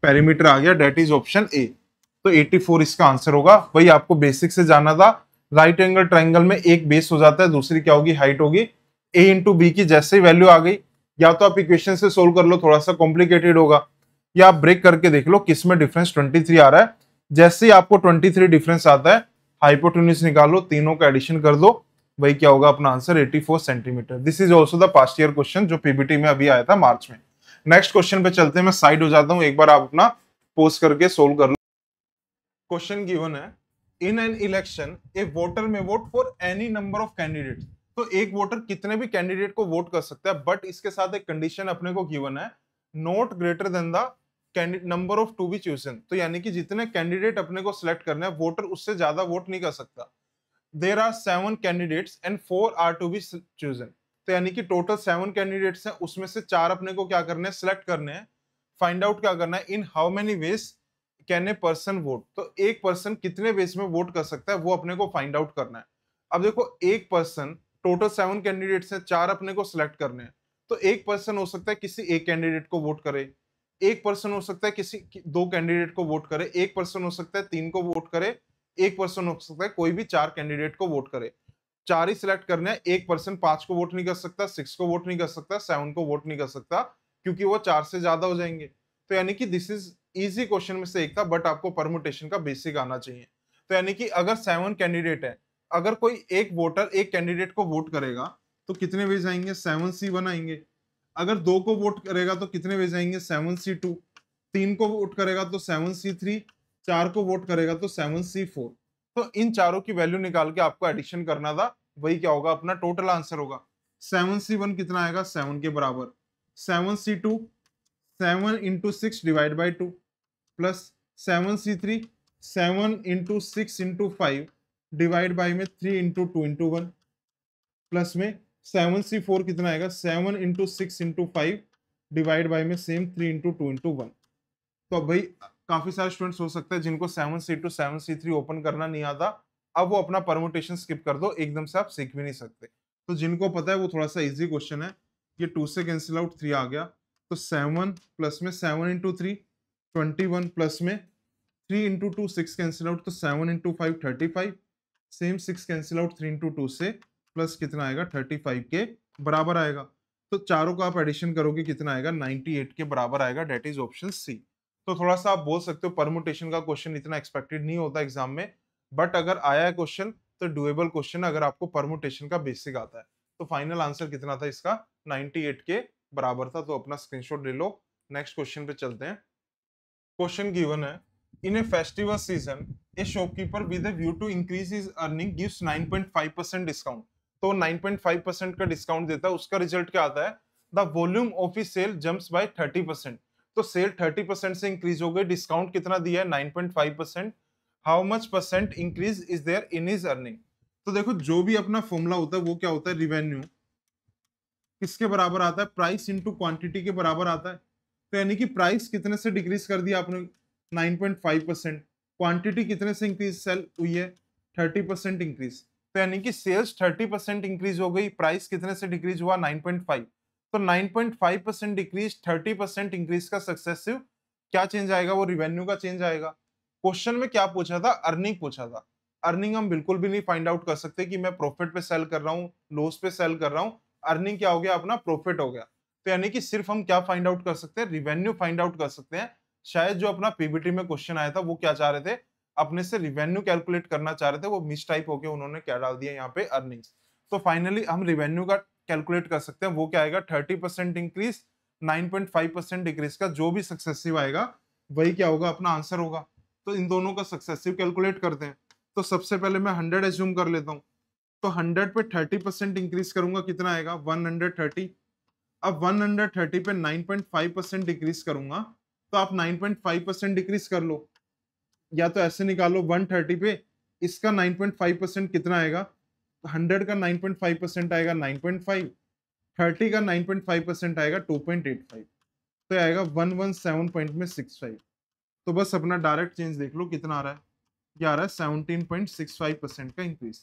पेरीमीटर आ गया, डेट इज ऑप्शन ए। तो 84 इसका आंसर होगा। वही आपको बेसिक से जाना था, राइट एंगल ट्राइंगल में एक बेस हो जाता है, दूसरी क्या होगी हाइट होगी। ए इंटू बी की जैसे ही वैल्यू आ गई, या तो आप इक्वेशन से सोल्व कर लो, थोड़ा सा कॉम्प्लिकेटेड होगा, या आप ब्रेक करके देख लो किस में डिफरेंस 23 आ रहा है। जैसे ही आपको 23 डिफरेंस आता है, हाइपोटेन्यूज निकालो, तीनों का एडिशन कर दो, वही क्या होगा अपना answer 84 centimetre. This is also the past year question जो पीबीटी में अभी आया था मार्च में। नेक्स्ट क्वेश्चन पे चलते हैं, मैं साइड हो जाता हूं, एक बार आप अपना पोज करके सोल्व कर लो। क्वेश्चन गिवन है, in an election a voter may vote for any number of candidates. तो एक वोटर कितने भी कैंडिडेट को वोट कर सकता है, बट इसके साथ एक कंडीशन अपने को गिवन है, not greater than the number of to be chosen. तो यानी कि जितने कैंडिडेट अपने को सिलेक्ट करने हैं, वोटर उससे ज्यादा वोट नहीं कर सकता। There are 7 candidates and 4 are to be chosen. तो यानी कि टोटल 7 कैंडिडेट्स हैं, उसमें से 4 अपने को क्या करने हैं, सिलेक्ट करने हैं। फाइंड आउट क्या करना है, इन how many ways can a person vote. तो एक पर्सन कितने वेज में वोट कर सकता है, वो अपने को फाइंड आउट करना है। अब देखो एक पर्सन, टोटल 7 कैंडिडेट्स हैं, 4 अपने को सिलेक्ट करने हैं। तो एक पर्सन हो सकता है किसी एक कैंडिडेट को वोट करे, एक पर्सन हो सकता है किसी 2 कैंडिडेट को वोट करे, एक पर्सन हो सकता है 3 को वोट करे, एक पर्सन हो सकता है कोई भी 4 कैंडिडेट को वोट करे। 4 ही सिलेक्ट करने हैं, एक पर्सन 5 को वोट नहीं कर सकता, 6 को वोट नहीं कर सकता, 7 को वोट नहीं कर सकता, क्योंकि वो 4 से ज्यादा हो जाएंगे। तो यानी कि दिस इज इजी क्वेश्चन में से एक था, बट आपको परमुटेशन का बेसिक आना चाहिए। तो यानी कि अगर 7 कैंडिडेट है, अगर कोई एक वोटर एक कैंडिडेट को वोट करेगा तो कितने वेज आएंगे 7C1 आएंगे। अगर 2 को वोट करेगा तो कितने वेज आएंगे 7C2। 3 को वोट करेगा तो 7C3, 4 को वोट करेगा तो 7C4। तो इन चारों की वैल्यू निकाल के आपको एडिशन करना था, वही क्या होगा अपना टोटल आंसर होगा। 7C1 कितना आएगा 7 के बराबर, 7C2 7 × 6 divide by 2 plus 7C3 7 × 6 × 5 divide by में 3 × 2 × 1 प्लस में 7C4 कितना आएगा 7 × 6 × 5 डिवाइड बाई में सेम 3 × 2 × 1। तो अब भाई काफी सारे स्टूडेंट्स हो सकते हैं जिनको 7C2 7C3 ओपन करना नहीं आता, अब वो अपना परमुटेशन स्किप कर दो, एकदम से आप सीख भी नहीं सकते। तो जिनको पता है वो थोड़ा सा इजी क्वेश्चन है। ये 2 से कैंसिल आउट 3 आ गया, तो 7 प्लस में 7 × 3 21 प्लस में 3 × 2 6 कैंसिल आउट, तो 7 × 5 35, सेम 6 कैंसिल आउट 3 × 2 से, प्लस कितना आएगा 35 के बराबर आएगा। तो चारों का आप एडिशन करोगे कितना आएगा 98 के बराबर आएगा, डेट इज ऑप्शन सी। तो थोड़ा सा आप बोल सकते हो परमुटेशन का क्वेश्चन इतना एक्सपेक्टेड नहीं होता एग्जाम में, बट अगर आया है क्वेश्चन तो डुएबल क्वेश्चन अगर आपको परमुटेशन का बेसिक आता है। तो फाइनल आंसर कितना था इसका 98 के बराबर था, तो अपना स्क्रीनशॉट ले लो। नेक्स्ट क्वेश्चन पे चलते हैं। क्वेश्चन गिवन है, in a festival season a shopkeeper with a view to increase his earning gives 9.5% discount. तो 9.5% का डिस्काउंट देता है, उसका रिजल्ट क्या आता है? The volume of his sale jumps by 30%। तो सेल 30% से इंक्रीज हो गई, डिस्काउंट कितना दिया है? 9.5%। How much percent increase is there in his earning? तो देखो जो भी अपना फॉर्मूला होता है वो क्या होता है? रिवेन्यू किसके बराबर आता है? प्राइस इंटू क्वांटिटी के बराबर आता है। तो यानी कि प्राइस कितने से डिक्रीज कर दिया आपने? 9.5%। क्वांटिटी कितने से इंक्रीज सेल हुई है? 30% इंक्रीज। तो यानी कि सेल्स 30% इंक्रीज हो गई, प्राइस कितने से डिक्रीज हुआ? 9.5। तो 9.5% डिक्रीज, 30% इंक्रीज का सक्सेसिव क्या चेंज आएगा? वो रिवेन्यू का चेंज आएगा। क्वेश्चन में क्या पूछा था? अर्निंग पूछा था। अर्निंग हम बिल्कुल भी नहीं फाइंड आउट कर सकते कि मैं प्रॉफिट पे सेल कर रहा हूँ, लॉस पे सेल कर रहा हूँ। अर्निंग क्या हो गया? अपना प्रॉफिट हो गया। तो यानी कि सिर्फ हम क्या फाइंड आउट कर सकते हैं? रिवेन्यू फाइंड आउट कर सकते हैं। शायद जो अपना पीबीटी में क्वेश्चन आया था वो क्या चाह रहे थे? अपने से रिवेन्यू कैलकुलेट करना चाह रहे थे, वो मिस टाइप होके उन्होंने क्या डाल दिया यहाँ पे? अर्निंग्स। तो फाइनली हम रिवेन्यू का कैलकुलेट कर सकते हैं, वो क्या आएगा? 30% इंक्रीज, 9.5% डिक्रीज का जो भी सक्सेसिव आएगा वही क्या होगा? अपना आंसर होगा। तो इन दोनों का सक्सेसिव कैलकुलेट करते हैं। तो सबसे पहले मैं 100 एज्यूम कर लेता हूँ। तो 100 पे 30% इंक्रीज करूंगा, कितना आएगा? 130। अब 130 पे 9.5% डिक्रीज करूंगा, तो आप 9.5% डिक्रीज कर लो, या तो ऐसे निकालो 130 पे इसका 9.5% कितना आएगा? 100 का 9.5% आएगा 9.5, 30 का 9.5% आएगा 2.85, तो आएगा 117 पॉइंट में 65। तो बस अपना डायरेक्ट चेंज देख लो कितना आ रहा है, क्या आ रहा है? 17.65% का इंक्रीज।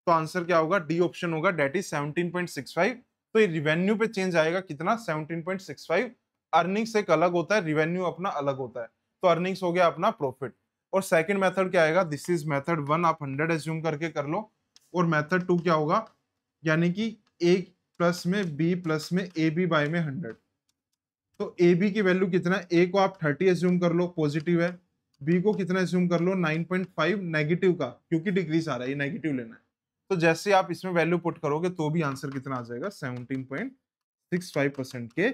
तो आंसर क्या होगा? डी ऑप्शन होगा, डेट इज 17.65। तो ये रिवेन्यू पे चेंज आएगा कितना? 17.65। अर्निंग्स एक अलग होता है, रिवेन्यू अपना अलग होता है। तो अर्निंग्स हो गया अपना प्रॉफिट। और सेकंड मेथड क्या आएगा? दिस इज मेथड 1, आप 100 एज्यूम करके कर लो। और मेथड 2 क्या होगा? यानी कि ए प्लस में बी प्लस में ए बी बाय में 100। तो ए बी की वैल्यू कितना है? ए को आप 30 एज्यूम कर लो, पॉजिटिव है। बी को कितना एज्यूम कर लो? 9.5 नेगेटिव का, क्योंकि डिक्रीज आ रहा है, ये नेगेटिव लेना है। तो जैसे आप इसमें वैल्यू पुट करोगे तो भी आंसर कितना आ जाएगा? 17.65% के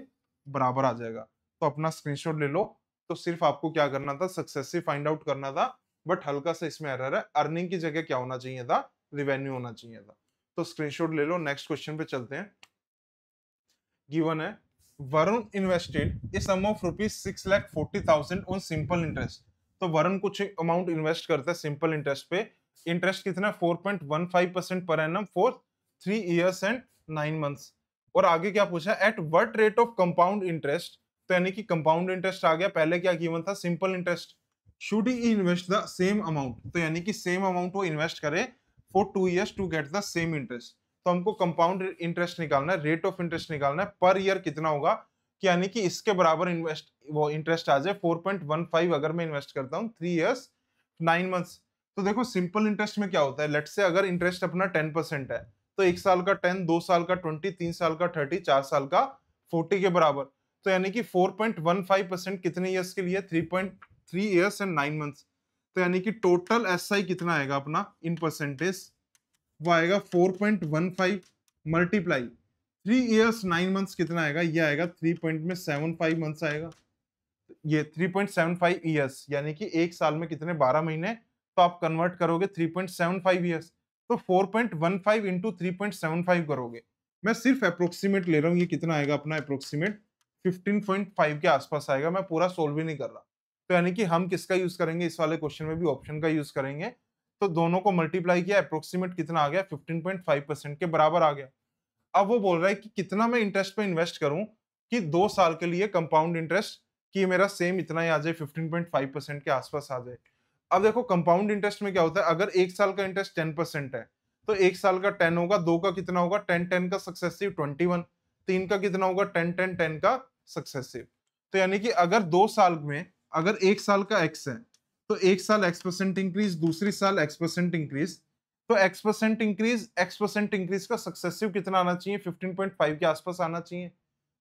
बराबर आ जाएगा। तो अपना स्क्रीनशॉट ले लो। तो सिर्फ आपको क्या करना था? सक्सेसिव फाइंड आउट करना था, बट हल्का सा इसमें एरर है। अर्निंग की जगह क्या होना चाहिए था? रिवेन्यू होना चाहिए था। तो स्क्रीनशॉट ले लो। नेक्स्ट क्वेश्चन पे चलते हैं। गिवन है, Varun invested a sum of rupees 6,40,000 on simple interest. तो वरुण कुछ अमाउंट इन्वेस्ट करता है सिंपल इंटरेस्ट पे। इंटरेस्ट कितना? 4.15% per annum for 3 years and 9 months. और आगे क्या पूछा? At what rate of compound interest? तो यानी कि कंपाउंड इंटरेस्ट आ गया, पहले क्या गिवन था? Simple interest. Should he invest the same amount? तो यानी कि सेम अमाउंट वो इन्वेस्ट करे for 2 years to get the same interest. तो हमको कंपाउंड इंटरेस्ट निकालना है, रेट ऑफ इंटरेस्ट निकालना है, पर ईयर कितना होगा, कि यानी कि इसके बराबर इन्वेस्ट वो इंटरेस्ट आ जाए। 4.15 अगर मैं इन्वेस्ट करता हूँ 3 इयर्स 9 मंथ्स। तो देखो सिंपल इंटरेस्ट में क्या होता है? लेट से अगर इंटरेस्ट अपना 10% है, तो 1 साल का 10, 2 साल का 20, 3 साल का 30, 4 साल का 40 के बराबर। तो यानी कि 4.15% कितने ईयर्स के लिए? 3.3 ईयर्स एंड 9 मंथ्स। तो यानी कि टोटल एसआई कितना आएगा अपना इन परसेंटेज? वो आएगा 4.15 मल्टीप्लाई 3 इयर्स 9 मंथ्स, कितना आएगा? ये आएगा 3.75 मंथ्स आएगा। ये 3.75 इयर्स, यानी कि एक साल में कितने? 12 महीने। तो आप कन्वर्ट करोगे 3.75 इयर्स, तो 4.15 इंटू 3.75 करोगे। मैं सिर्फ अप्रोक्सीमेट ले रहा हूँ, ये कितना आएगा अपना अप्रोक्सीमेट? 15.5 के आसपास आएगा। मैं पूरा सोल्व ही नहीं कर रहा। तो यानी कि हम किसका यूज करेंगे इस वाले क्वेश्चन में? भी ऑप्शन का यूज करेंगे। तो दोनों को मल्टीप्लाई किया, अप्रोक्सीमेट कितना आ गया? 15.5% के बराबर आ गया। अब वो बोल रहा है कि कितना मैं इंटरेस्ट पे इन्वेस्ट करूं कि 2 साल के लिए कंपाउंड इंटरेस्ट कि मेरा सेम इतना ही आ जाए, 15.5% के आसपास आ जाए। अब देखो कंपाउंड इंटरेस्ट में क्या होता है? अगर 1 साल का इंटरेस्ट 10% है, तो 1 साल का 10 होगा, 2 का कितना होगा? 10 10 का सक्सेसिव 21, 3 का कितना होगा? 10 10 10 का सक्सेसिव। तो यानी कि अगर 2 साल में, अगर 1 साल का x है, तो 1 साल x% इंक्रीज, दूसरी साल x% इंक्रीज। तो x% इंक्रीज का सक्सेसिव कितना आना चाहिए? 15.5 के आसपास आना चाहिए।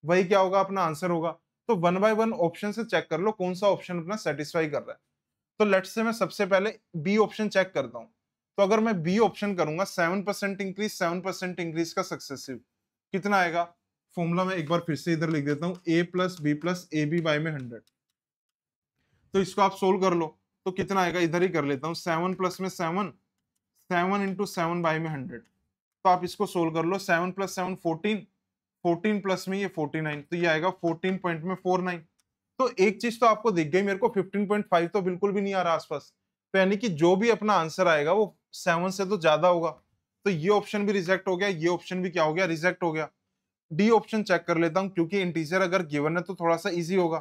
वही क्या होगा? अपना आंसर होगा। तो 1 बाय 1 ऑप्शन से चेक कर लो कौन सा ऑप्शन अपना सेटिस्फाई कर रहा है। तो लेट्स से मैं सबसे पहले बी ऑप्शन चेक करता हूं। तो अगर मैं बी ऑप्शन करूंगा, 7% इंक्रीज, 7% इंक्रीज का सक्सेसिव कितना आएगा? फॉर्मूला में एक बार फिर से इधर लिख देता हूं, a plus b plus a b by में 100। तो इसको आप सोल्व कर लो। तो कितना आएगा, इधर ही कर लेता हूँ, 7 प्लस में 7, 7 इंटू 7 बाई में 100। तो आप इसको सोल्व कर लो, 7 प्लस 7 14, 14 प्लस में ये 49, तो ये आएगा 14 पॉइंट में 49। तो एक चीज तो आपको दिख गई, मेरे को 15.5 तो बिल्कुल भी नहीं आ रहा आसपास, तो यानी कि जो भी अपना आंसर आएगा वो 7 से तो ज्यादा होगा। तो ये ऑप्शन भी रिजेक्ट हो गया, ये ऑप्शन भी क्या हो गया, रिजेक्ट हो गया। डी ऑप्शन चेक कर लेता हूं, क्योंकि इंटीजर अगर गिवन है तो थोड़ा सा इजी होगा।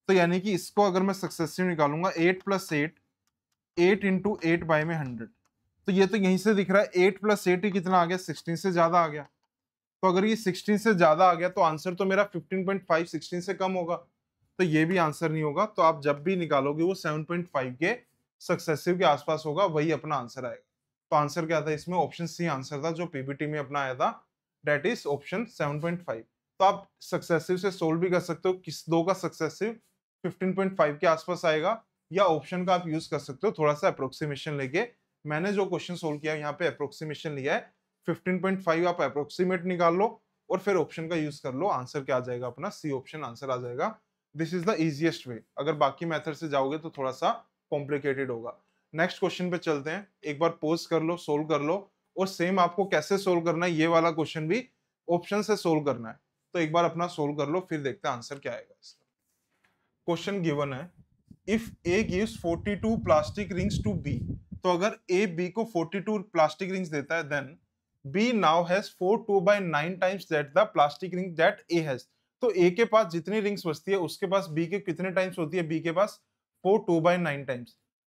तो यानी कि इसको अगर मैं सक्सेसिव निकालूंगा, 8 प्लस 8, 8 इंटू 8 बाई में 100, तो ये तो यहीं से दिख रहा है 8 प्लस 8 ही कितना आ गया, 16 से ज्यादा आ गया। तो अगर ये 16 से ज्यादा आ गया तो आंसर तो मेरा 15.5 16 से कम होगा, तो ये भी आंसर नहीं होगा। तो आप जब भी निकालोगे वो 7.5 के सक्सेसिव के आसपास होगा, वही अपना आंसर आएगा। तो आंसर क्या था इसमें, ऑप्शन सी आंसर था जो पीबीटी में अपना आया था, डेट इज ऑप्शन 7.5। तो आप सक्सेसिव से सोल्व भी कर सकते हो, किस दो का सक्सेसिव 15.5 के आसपास आएगा, या ऑप्शन का आप यूज कर सकते हो थोड़ा सा अप्रोक्सीमेशन लेके। मैंने जो क्वेश्चन सोल्व किया यहाँ पे अप्रोक्सीमेशन लिया है, 15.5 आप अप्रोक्सीमेट निकाल लो और फिर ऑप्शन का यूज कर लो, आंसर क्या आ जाएगा अपना, सी ऑप्शन आंसर आ जाएगा। This is the easiest way. अगर बाकी मेथड से जाओगे तो थोड़ा सा कॉम्प्लिकेटेड होगा। नेक्स्ट क्वेश्चन पे चलते हैं, एक बार पोज कर लो, सोल्व कर लो, और सेम आपको कैसे सोल्व करना है, ये वाला क्वेश्चन भी ऑप्शन से सोल्व करना है। तो एक बार अपना सोल्व कर लो, फिर देखते हैं आंसर क्या आएगा इसका। क्वेश्चन गिवन है, if A gives 42 plastic rings to B, तो अगर ए बी को 42 प्लास्टिक रिंग्स देता है, then B now has 4 2/9 times that the plastic ring that A has. तो ए के पास जितनी रिंग्स बचती है उसके पास बी के कितने टाइम्स होती है, बी के पास 4 2/9 टाइम्स।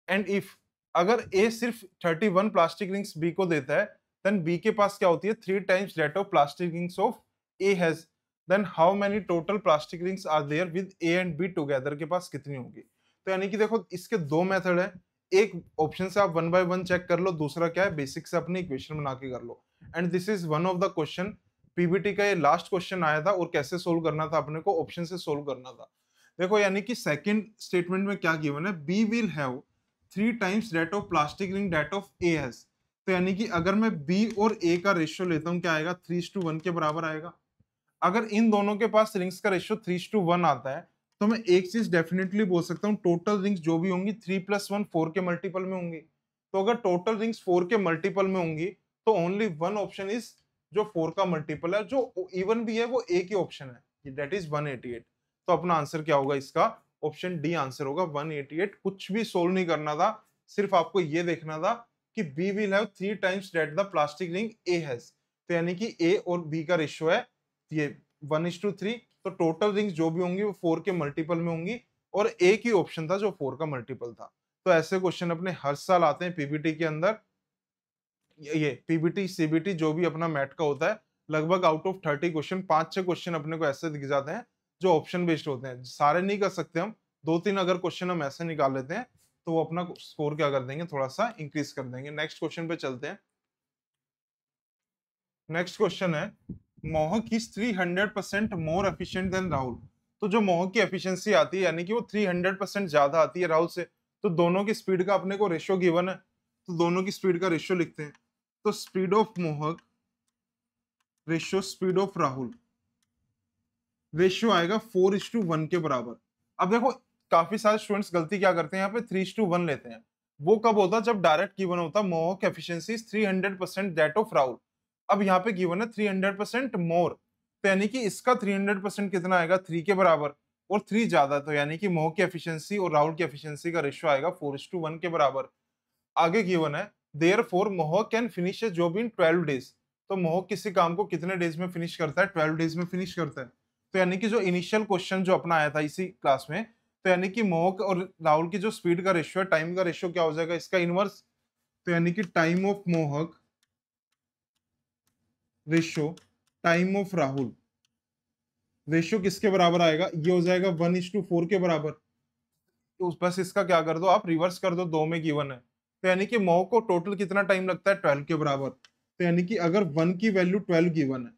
एंड इफ, अगर ए सिर्फ 31 प्लास्टिक रिंग्स बी को देता है, देन बी के पास क्या होती है, 3 times that of plastic rings of A has. Then how many total plastic rings are there with A and B together, के पास कितनी होगी। तो यानी कि देखो इसके दो मेथड है, एक ऑप्शन से आप 1 बाय 1 चेक कर लो, दूसरा क्या है, बेसिक से अपनी इक्वेशन बना के कर लो। And this is one of the question, PBT का ये लास्ट क्वेश्चन आया था, और कैसे सोल्व करना था अपने को, ऑप्शन से सोल्व करना था। देखो यानी कि सेकंड स्टेटमेंट में क्या गिवन है, B will have 3 times that of plastic ring that of A has. तो यानी कि अगर मैं बी और ए का रेशियो लेता हूं, क्या आएगा, 3:1 के बराबर आएगा। अगर इन दोनों के पास रिंग्स का रेशियो 3:1 आता है, तो मैं एक चीज डेफिनेटली बोल सकता हूँ, टोटल रिंग्स जो भी होंगी 3 + 1 4 के मल्टीपल में होंगी। तो अगर टोटल रिंग्स 4 के मल्टीपल में होंगी, तो ओनली वन ऑप्शन इज जो 4 का मल्टीपल है, जो इवन भी है वो एक ही ऑप्शन है, दैट इज 188। तो अपना आंसर क्या होगा इसका, ऑप्शन डी आंसर होगा 188। कुछ भी सोल्व नहीं करना था, सिर्फ आपको ये देखना था कि B will have 3 times that the plastic ring A has. तो यानी कि ए और बी का रेशियो है ये 1:3, तो टोटल रिंग्स जो भी होंगी वो 4 के मल्टीपल में होंगी, और एक ही ऑप्शन था जो 4 का मल्टीपल था। तो ऐसे क्वेश्चन अपने हर साल आते हैं पीबीटी के अंदर। ये पीबीटी सीबीटी जो भी अपना मैट का होता है, लगभग आउट ऑफ 30 क्वेश्चन 5-6 क्वेश्चन अपने को ऐसे दिख जाते हैं जो ऑप्शन बेस्ड होते हैं। सारे नहीं कर सकते हम, 2-3 अगर क्वेश्चन हम ऐसे निकाल लेते हैं तो वो अपना स्कोर क्या कर देंगे, थोड़ा सा इंक्रीज कर देंगे। नेक्स्ट क्वेश्चन पे चलते हैं। नेक्स्ट क्वेश्चन है, मोहक is 300% more efficient then Rahul. तो जो मोहक की एफिशिएंसी आती है, यानी कि वो 300% ज्यादा आती है राहुल से। तो दोनों की स्पीड का अपने को रेशियो गिवन है, तो दोनों की स्पीड का रेशियो लिखते हैं। तो स्पीड ऑफ मोहक ratio speed of Rahul, ratio आएगा 4:1 के बराबर। अब देखो काफी सारे स्टूडेंट्स गलती क्या करते हैं, यहाँ पे 3:1 लेते हैं। वो कब होता है, जब डायरेक्ट गिवन होता है मोहक एफिशिएंसी 300% दैट ऑफ राहुल। अब यहाँ पे गिवन है 300% मोर, तो यानी कि इसका 300% कितना आएगा, 3 के बराबर, और 3 ज्यादा, तो यानी कि मोहक की एफिशिएंसी और राहुल की एफिशिएंसी का रेशियो आएगा 4:1 के बराबर। आगे गिवन है, देयरफॉर मोहक can finish A job in 12 days. तो मोहक किसी काम को कितने डेज में फिनिश करता है, 12 डेज में फिनिश करता है। तो यानी कि जो इनिशियल क्वेश्चन जो अपना आया था इसी क्लास में, तो यानी कि मोहक और राहुल की जो स्पीड का रेशियो है, टाइम का रेशियो क्या हो जाएगा, इसका इनवर्स। तो यानी कि टाइम ऑफ मोहक ratio time of Rahul, ratio किसके बराबर आएगा, ये हो जाएगा 1:4 के बराबर। तो बस इसका क्या कर दो, आप रिवर्स कर दो, दो में गिवन है। तो यानी कि मोह को टोटल कितना टाइम लगता है, 12 के बराबर। तो यानी कि अगर 1 की वैल्यू 12 गिवन है,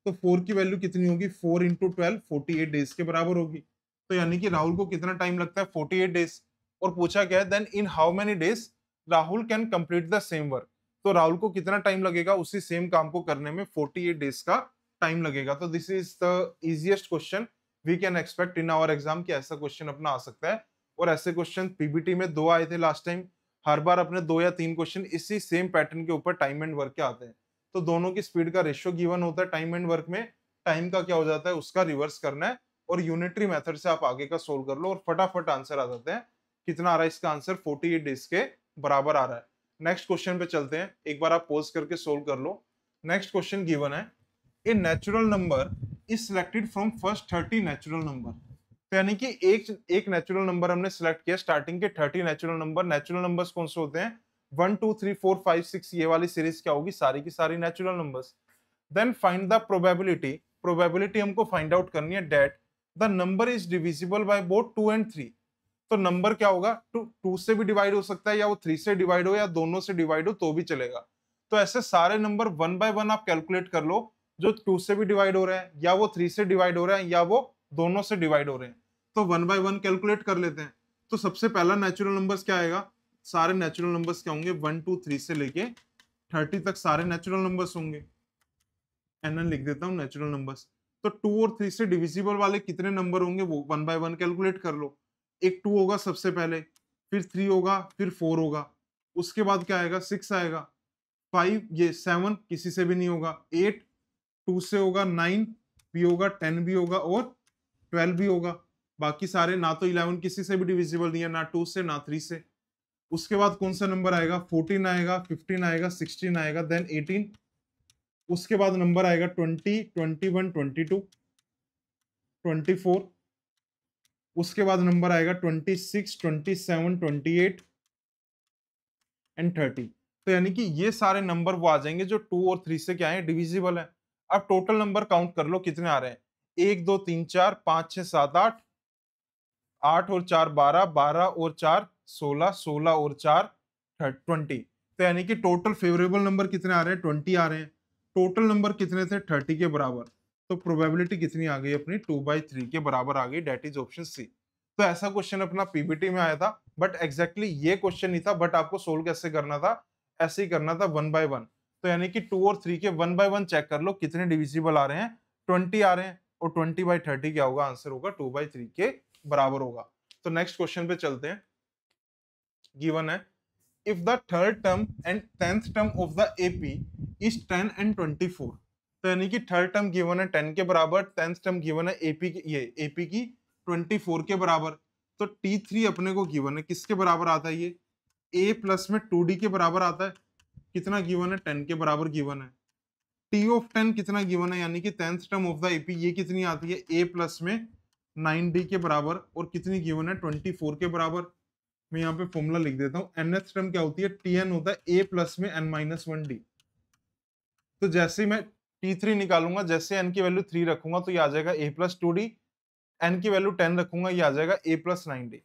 तो 4 की वैल्यू कितनी होगी, 4 × 12 48 डेज के बराबर होगी। तो यानी कि राहुल को कितना टाइम लगता है, 48 डेज। और पूछा क्या है, then in how many days Rahul can complete the same work. तो राहुल को कितना टाइम लगेगा उसी सेम काम को करने में, 48 डेज का टाइम लगेगा। तो this is the easiest question we can expect in our exam, कि ऐसा क्वेश्चन अपना आ सकता है। और ऐसे क्वेश्चन पीबीटी में 2 आए थे लास्ट टाइम। हर बार अपने 2 या 3 क्वेश्चन इसी सेम पैटर्न के ऊपर टाइम एंड वर्क के आते हैं। तो दोनों की स्पीड का रेशियो गिवन होता है टाइम एंड वर्क में, टाइम का क्या हो जाता है उसका रिवर्स करना है, और यूनिटरी मेथड से आप आगे का सोल्व कर लो और फटाफट आंसर आ जाते हैं। कितना आ रहा है इसका आंसर? 48 डेज के बराबर आ रहा है। नेक्स्ट क्वेश्चन पे चलते हैं, एक बार आप पॉज करके सोल्व कर लो। नेक्स्ट क्वेश्चन गिवन है, a natural number is selected from first 30 natural number. तो यानी कि एक नेचुरल नंबर हमने सिलेक्ट किया, स्टार्टिंग के 30 नेचुरल नंबर। नेचुरल नंबर्स कौन से होते हैं? 1 2 3 4 5 6, ये वाली सीरीज क्या होगी? सारी की सारी natural numbers. Then find the probability, probability हमको फाइंड आउट करनी है, that the number is divisible by both 2 and 3। तो नंबर क्या होगा? 2 से भी डिवाइड हो सकता है, या वो 3 से डिवाइड हो, या दोनों से डिवाइड हो तो भी चलेगा। तो ऐसे सारे नंबर 1 बाय 1 आप कैलकुलेट कर लो, जो 2 से भी डिवाइड हो रहे हैं, या वो 3 से डिवाइड हो रहे हैं, या वो दोनों से डिवाइड हो रहे हैं। तो 1 बाय 1 कैलकुलेट कर लेते हैं। तो सबसे पहला नेचुरल नंबर्स क्या आएगा? सारे नेचुरल नंबर्स क्या होंगे? 1 2 3 से लेके 30 तक सारे नेचुरल नंबर्स होंगे। एन लिख देता हूँ नेचुरल नंबर्स। तो 2 और 3 से डिविजिबल वाले कितने नंबर होंगे वो 1 बाय 1 कैलकुलेट कर लो। एक 2 होगा सबसे पहले, फिर 3 होगा, फिर 4 होगा, उसके बाद क्या आएगा? 6 आएगा, 5, ये 7 किसी से भी नहीं होगा, 8 2 से होगा, 9 भी होगा, 10 भी होगा और 12 भी होगा। बाकी सारे ना तो 11 किसी से भी डिविजिबल नहीं है, ना 2 से ना 3 से। उसके बाद कौन सा नंबर आएगा? 14 आएगा, 15 आएगा, 16 आएगा, देन 18। उसके बाद नंबर आएगा 20 21 22 24। उसके बाद नंबर आएगा 26 27 28 एंड 30। तो यानी कि ये सारे नंबर वो आ जाएंगे जो 2 और 3 से क्या है? डिविजिबल है। अब टोटल नंबर काउंट कर लो कितने आ रहे हैं। 1 2 3 4 5 6 7 8, 8 और 4 12, 12 और 4 16, 16 और 4 20। तो यानी कि टोटल फेवरेबल नंबर कितने आ रहे हैं? 20 आ रहे हैं। टोटल नंबर कितने थे? 30 के बराबर। तो प्रोबेबिलिटी कितनी आ गई अपनी? 2/3 के बराबर आ गई, डेट इज ऑप्शन सी। तो ऐसा क्वेश्चन अपना पीबीटी में आया था, बट एग्जैक्टली ये क्वेश्चन नहीं था, बट आपको सोल्व कैसे करना था? ऐसे ही करना था 1 बाय 1। तो यानी कि 2 और 3 के 1 बाय 1 चेक कर लो कितने डिविजिबल आ रहे हैं। 20 आ रहे हैं, और 20/30 क्या होगा? आंसर होगा 2/3 के बराबर होगा। तो नेक्स्ट क्वेश्चन पे चलते हैं। गिवन है, if the third term and 10th term of the AP is 10 and 24। तो यानी कि थर्ड टर्म गिवन है 10 के बराबर, 10th टर्म गिवन है AP की, ये AP की 24 के बराबर। तो T3 अपने को गिवन है, किसके बराबर आता है? ये A प्लस में 2D के बराबर आता है। कितना गिवन है? 10 के बराबर गिवन है। T ऑफ 10 कितना गिवन है? यानी कि 10th term of the AP ये कितनी आती है? A प्लस में 9D के बराबर, और कितनी गिवन है? 24 के बराबर। मैं यहाँ पे फॉर्मूला लिख देता हूँ। nth टर्म क्या होती है? Tn होता है a प्लस में n-1d। तो जैसे ही मैं T3 निकालूंगा, जैसे n की वैल्यू 3 रखूंगा तो ये आ जाएगा a प्लस 2d, n की वैल्यू 10 रखूंगा ये आ जाएगा a प्लस 9d।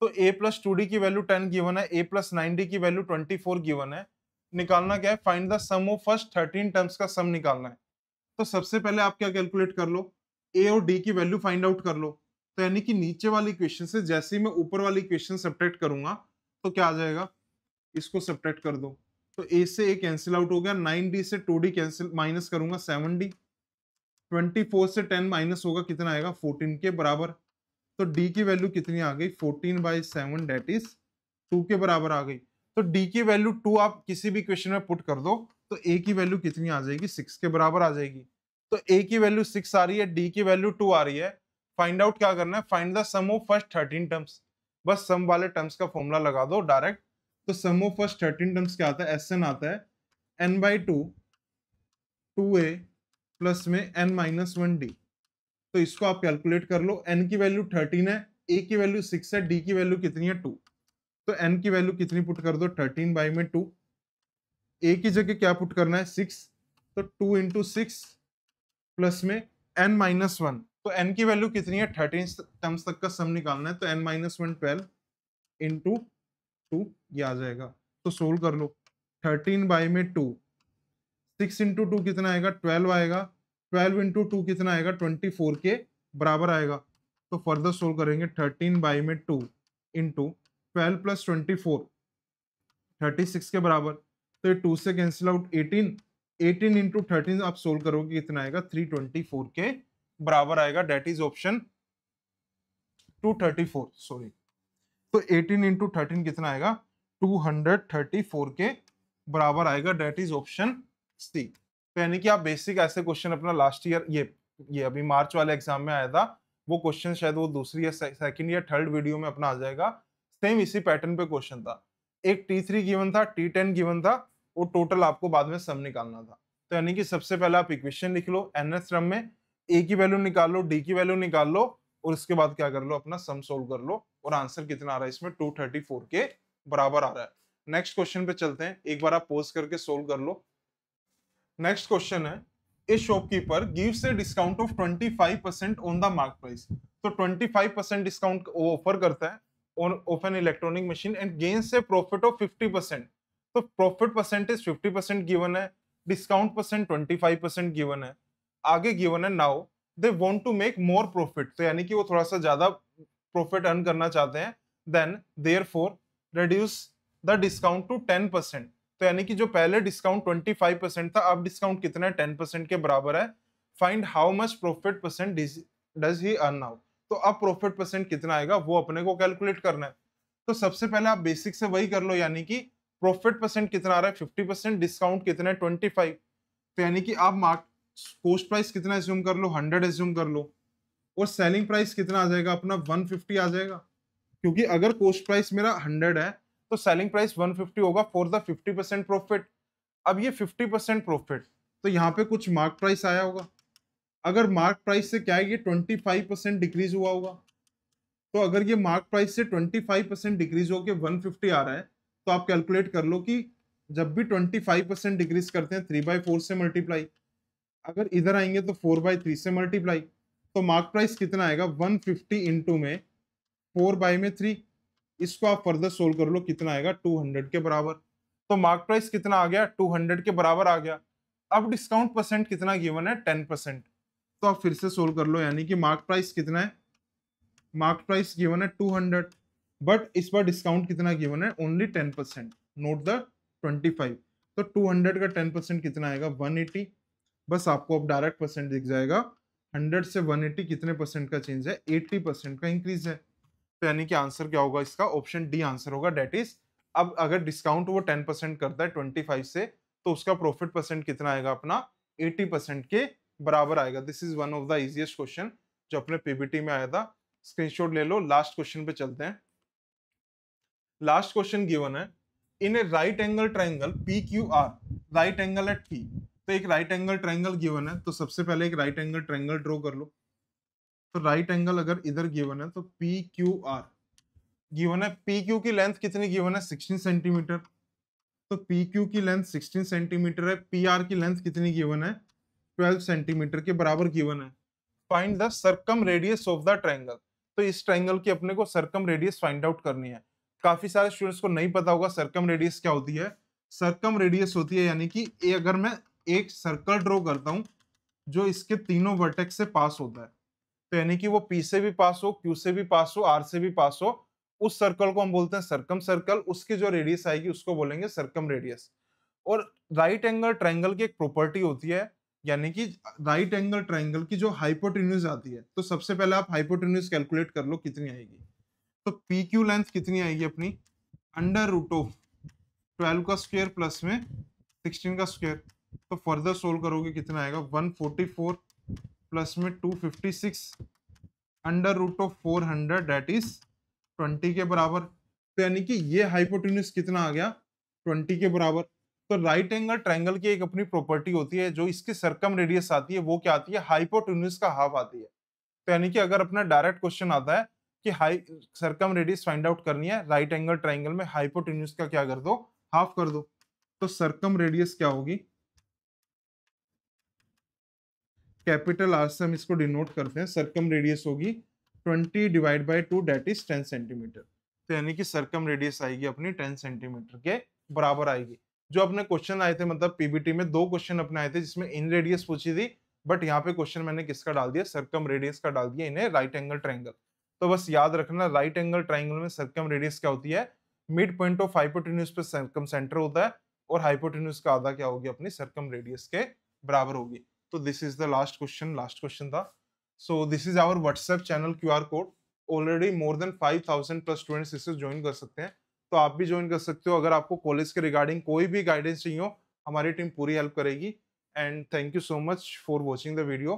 तो a प्लस 2d की वैल्यू 10 गिवन है, a प्लस 9d की वैल्यू 24 गिवन है। निकालना क्या है? Find the sum of first 13 terms का सम निकालना है। तो सबसे पहले आप क्या कैलकुलेट कर लो? a और d की वैल्यू फाइंड आउट कर लो। तो यानी कि नीचे वाली इक्वेशन से जैसे ही मैं ऊपर वाली इक्वेशन सब्ट्रैक्ट करूंगा तो क्या आ जाएगा? इसको सब्ट्रैक्ट कर दो। तो a से a कैंसिल आउट हो गया, 9d से 2d कैंसिल, माइनस करूंगा 7d, 24 से 10 माइनस होगा, कितना आएगा? 14 के बराबर। तो d की वैल्यू कितनी आ गई? 14/7 डेट इज 2 के बराबर आ गई। तो d की वैल्यू 2 आप किसी भी क्वेश्चन में पुट कर दो तो a की वैल्यू कितनी आ जाएगी? 6 के बराबर आ जाएगी। तो a की वैल्यू 6 आ रही है, d की वैल्यू 2 आ रही है। फाइंड आउट क्या करना है? Find the sum of first 13 terms. बस सम वाले टर्म्स का फॉर्मूला लगा दो डायरेक्ट। तो सम ऑफ फर्स्ट 13 टर्म्स क्या आता है? Sn आता है n/2 2a प्लस में n-1d। तो इसको आप कैलकुलेट कर लो। n की वैल्यू 13 है, a की वैल्यू 6 है, d की वैल्यू कितनी है? 2। तो n की वैल्यू कितनी पुट कर दो? 13/2। a की जगह क्या पुट करना है? 6। तो 2 इंटू 6 प्लस में n-1। तो n की वैल्यू कितनी है? 13 टर्म्स तक का सम निकालना है। तो n-1 12 इंटू 2 ये आ जाएगा। तो सोल्व कर लो। 13/2, 6 इंटू 2 कितना आएगा? 12 आएगा। 12 इंटू 2 कितना आएगा? 24 के बराबर आएगा। तो फर्दर सोल्व करेंगे। 13/2 इंटू 12 प्लस 24 36 के बराबर। तो ये 2 से कैंसिल आउट, 18 इंटू 13 आप सोल्व करोगे कितना आएगा? 324 के बराबर आएगा। Date is option 234। सॉरी, तो 18 इंटू 13 कितना आएगा, 234 के बराबर आएगा, डेट इज ऑप्शन सी। तो यानी कि आप बेसिक ऐसे क्वेश्चन अपना लास्ट ईयर ये अभी मार्च वाले एग्जाम में आया था, वो क्वेश्चन शायद वो दूसरी या सेकंड या थर्ड वीडियो में अपना आ जाएगा, सेम इसी पैटर्न पे क्वेश्चन था। एक T3 गिवन था, T10 गिवन था, वो टोटल आपको बाद में सम निकालना था। तो यानी कि सबसे पहले आप इक्वेशन लिख लो NS टर्म में, ए की वैल्यू निकाल लो, डी की वैल्यू निकाल लो, और उसके बाद क्या कर लो, अपना सम सोल्व कर लो, और आंसर कितना आ रहा है इसमें, 234 के बराबर आ रहा है। नेक्स्ट क्वेश्चन पे चलते हैं, एक बार आप पॉज करके सोल्व कर लो। नेक्स्ट क्वेश्चन है, a shopkeeper gives a discount of 25% on the mark price. तो 25% डिस्काउंट ऑफर करता है of an electronic machine and gains a profit of 50%। तो प्रॉफिट परसेंटेज 50% गिवन है, डिस्काउंट परसेंट 25% गिवन है, आगे गिवन है now they want to make more profit. तो यानी कि वो थोड़ा सा ज्यादा प्रॉफिट अर्न करना चाहते हैं, then therefore reduce the discount to 10%। तो यानी कि जो पहले डिस्काउंट 25% था, अब डिस्काउंट कितना है, 10% के बराबर है। Find how much profit percent does he earn now. तो अब प्रॉफिट परसेंट कितना आएगा वो अपने को कैलकुलेट करना है। तो सबसे पहले आप बेसिक से वही कर लो, यानी कि प्रॉफिट परसेंट कितना आ रहा है 50%, डिस्काउंट कितना है 25। तो यानी कि आप मार्क कॉस्ट प्राइस कितना एज्यूम कर लो, 100 एज्यूम कर लो, और सेलिंग प्राइस कितना आ जाएगा अपना 150 आ जाएगा, क्योंकि अगर कॉस्ट प्राइस मेरा 100 है तो सेलिंग प्राइस 150 होगा फॉर द 50% प्रॉफिट। अब ये 50% प्रॉफिट, तो यहाँ पे कुछ मार्क प्राइस आया होगा, अगर मार्क प्राइस से क्या है ये 25% डिक्रीज हुआ होगा, तो अगर ये मार्क प्राइस से 25% डिक्रीज होके 150 आ रहा है, तो आप कैलकुलेट कर लो कि जब भी 25% डिक्रीज करते हैं 3/4 से मल्टीप्लाई, अगर इधर आएंगे तो 4/3 से मल्टीप्लाई, तो मार्क प्राइस कितना आएगा 150 इंटू में 4/3। इसको आप फर्दर सोल्व कर लो, कितना आएगा 200 के बराबर। तो मार्क प्राइस कितना आ गया 200 के बराबर आ गया। अब डिस्काउंट परसेंट कितना गिवन है 10%। तो आप फिर से सोल्व कर लो, यानी कि मार्क प्राइस कितना है, मार्क प्राइस गिवन है 200, बट इस बार डिस्काउंट कितना गिवन है, ओनली 10%, नोट द 25। तो 200 का 10% कितना आएगा 180। बस आपको अब डायरेक्ट परसेंट दिख जाएगा, 100 से 180 कितने परसेंट का चेंज है, 80% का इंक्रीज है। तो यानी कि आंसर क्या होगा इसका, ऑप्शन डी आंसर होगा, डेट इज। अब अगर डिस्काउंट वो 10% करता है 25 से, तो उसका प्रॉफिट परसेंट कितना आएगा अपना 80% के बराबर आएगा। This is one of the easiest question जो अपने पीबीटी में आया था, स्क्रीनशॉट ले लो। लास्ट क्वेश्चन पे चलते हैं। लास्ट क्वेश्चन गिवन है, in a right angle triangle P Q R, right angle at P. तो एक राइट एंगल ट्राइंगल गिवन है, तो सबसे पहले एक राइट एंगल ट्राइंगल ड्रॉ कर लो। तो राइट एंगल अगर इधर गिवन है तो पी क्यू आर गिवन है, पी क्यू की लेंथ कितनी गिवन है 16 सेंटीमीटर, तो पी क्यू की लेंथ 16 सेंटीमीटर है, पी आर की लेंथ कितनी गिवन है 12 सेंटीमीटर के बराबर गिवन है। Find the circum radius of the triangle. तो इस ट्राइंगल की अपने को सर्कम रेडियस फाइंड आउट करनी है। काफी सारे स्टूडेंट्स को नहीं पता होगा सर्कम रेडियस क्या होती है। सर्कम रेडियस होती है, यानी कि अगर मैं एक सर्कल ड्रॉ करता हूं जो इसके तीनों वर्टेक्स से पास होता है, तो यानी कि वो पी से भी पास हो, क्यू से भी पास हो, आर से भी पास हो, उस सर्कल को हम बोलते हैं सर्कम सर्कल। उसकी जो रेडियस आएगी उसको बोलेंगे सर्कम रेडियस। और राइट एंगल ट्राइंगल की एक प्रॉपर्टी होती है, यानी कि राइट एंगल ट्राइंगल की जो हाइपोटेन्यूज आती है, तो सबसे पहले आप हाइपोटेन्यूज कैलकुलेट कर लो कितनी आएगी। तो पी क्यू लेंथ कितनी आएगी अपनी, अंडर रूट ऑफ 12 का स्क्वायर प्लस में 16 का स्क्वायर। तो फर्दर सोल्व करोगे कितना आएगा 144 प्लस में 256 under root of 400, that is 20 के बराबर। तो यानी कि ये हाइपोटेन्यूज कितना आ गया 20 के बराबर। तो राइट एंगल ट्रायंगल की एक अपनी प्रॉपर्टी होती है, जो इसकी सर्कम रेडियस आती है वो क्या आती है, हाइपोटेन्यूज का हाफ आती है। तो यानी कि अगर अपना डायरेक्ट क्वेश्चन आता है कि high circum radius find out करनी है राइट एंगल ट्रायंगल में, हाइपोटेन्यूज का क्या कर दो, हाफ कर दो। तो सर्कम रेडियस क्या होगी, कैपिटल आर से हम इसको डिनोट करते हैं, सर्कम रेडियस होगी 20 divide by 2, that is 10 centimetre. तो यानी कि सर्कम रेडियस आएगी अपनी 10 सेंटीमीटर के बराबर आएगी। जो अपने क्वेश्चन आए थे, मतलब पीबीटी में 2 क्वेश्चन अपने आए थे जिसमें इन रेडियस पूछी थी, बट यहाँ पे क्वेश्चन मैंने किसका डाल दिया, सर्कम रेडियस का डाल दिया, इन्हें राइट एंगल ट्रायंगल। तो बस याद रखना राइट एंगल ट्रायंगल में सर्कम रेडियस क्या होती है, मिड पॉइंट ऑफ हाइपोटेन्यूज पे सर्कम सेंटर होता है, और हाइपोटेन्यूज का आधा क्या होगी अपनी सर्कम रेडियस के बराबर होगी। तो this is the last question था। So this is our WhatsApp channel QR code. Already more than 5000 plus students इसे ज्वाइन कर सकते हैं, तो आप भी ज्वाइन कर सकते हो। अगर आपको कॉलेज के रिगार्डिंग कोई भी गाइडेंस चाहिए हो, हमारी टीम पूरी हेल्प करेगी। And thank you so much for watching the video.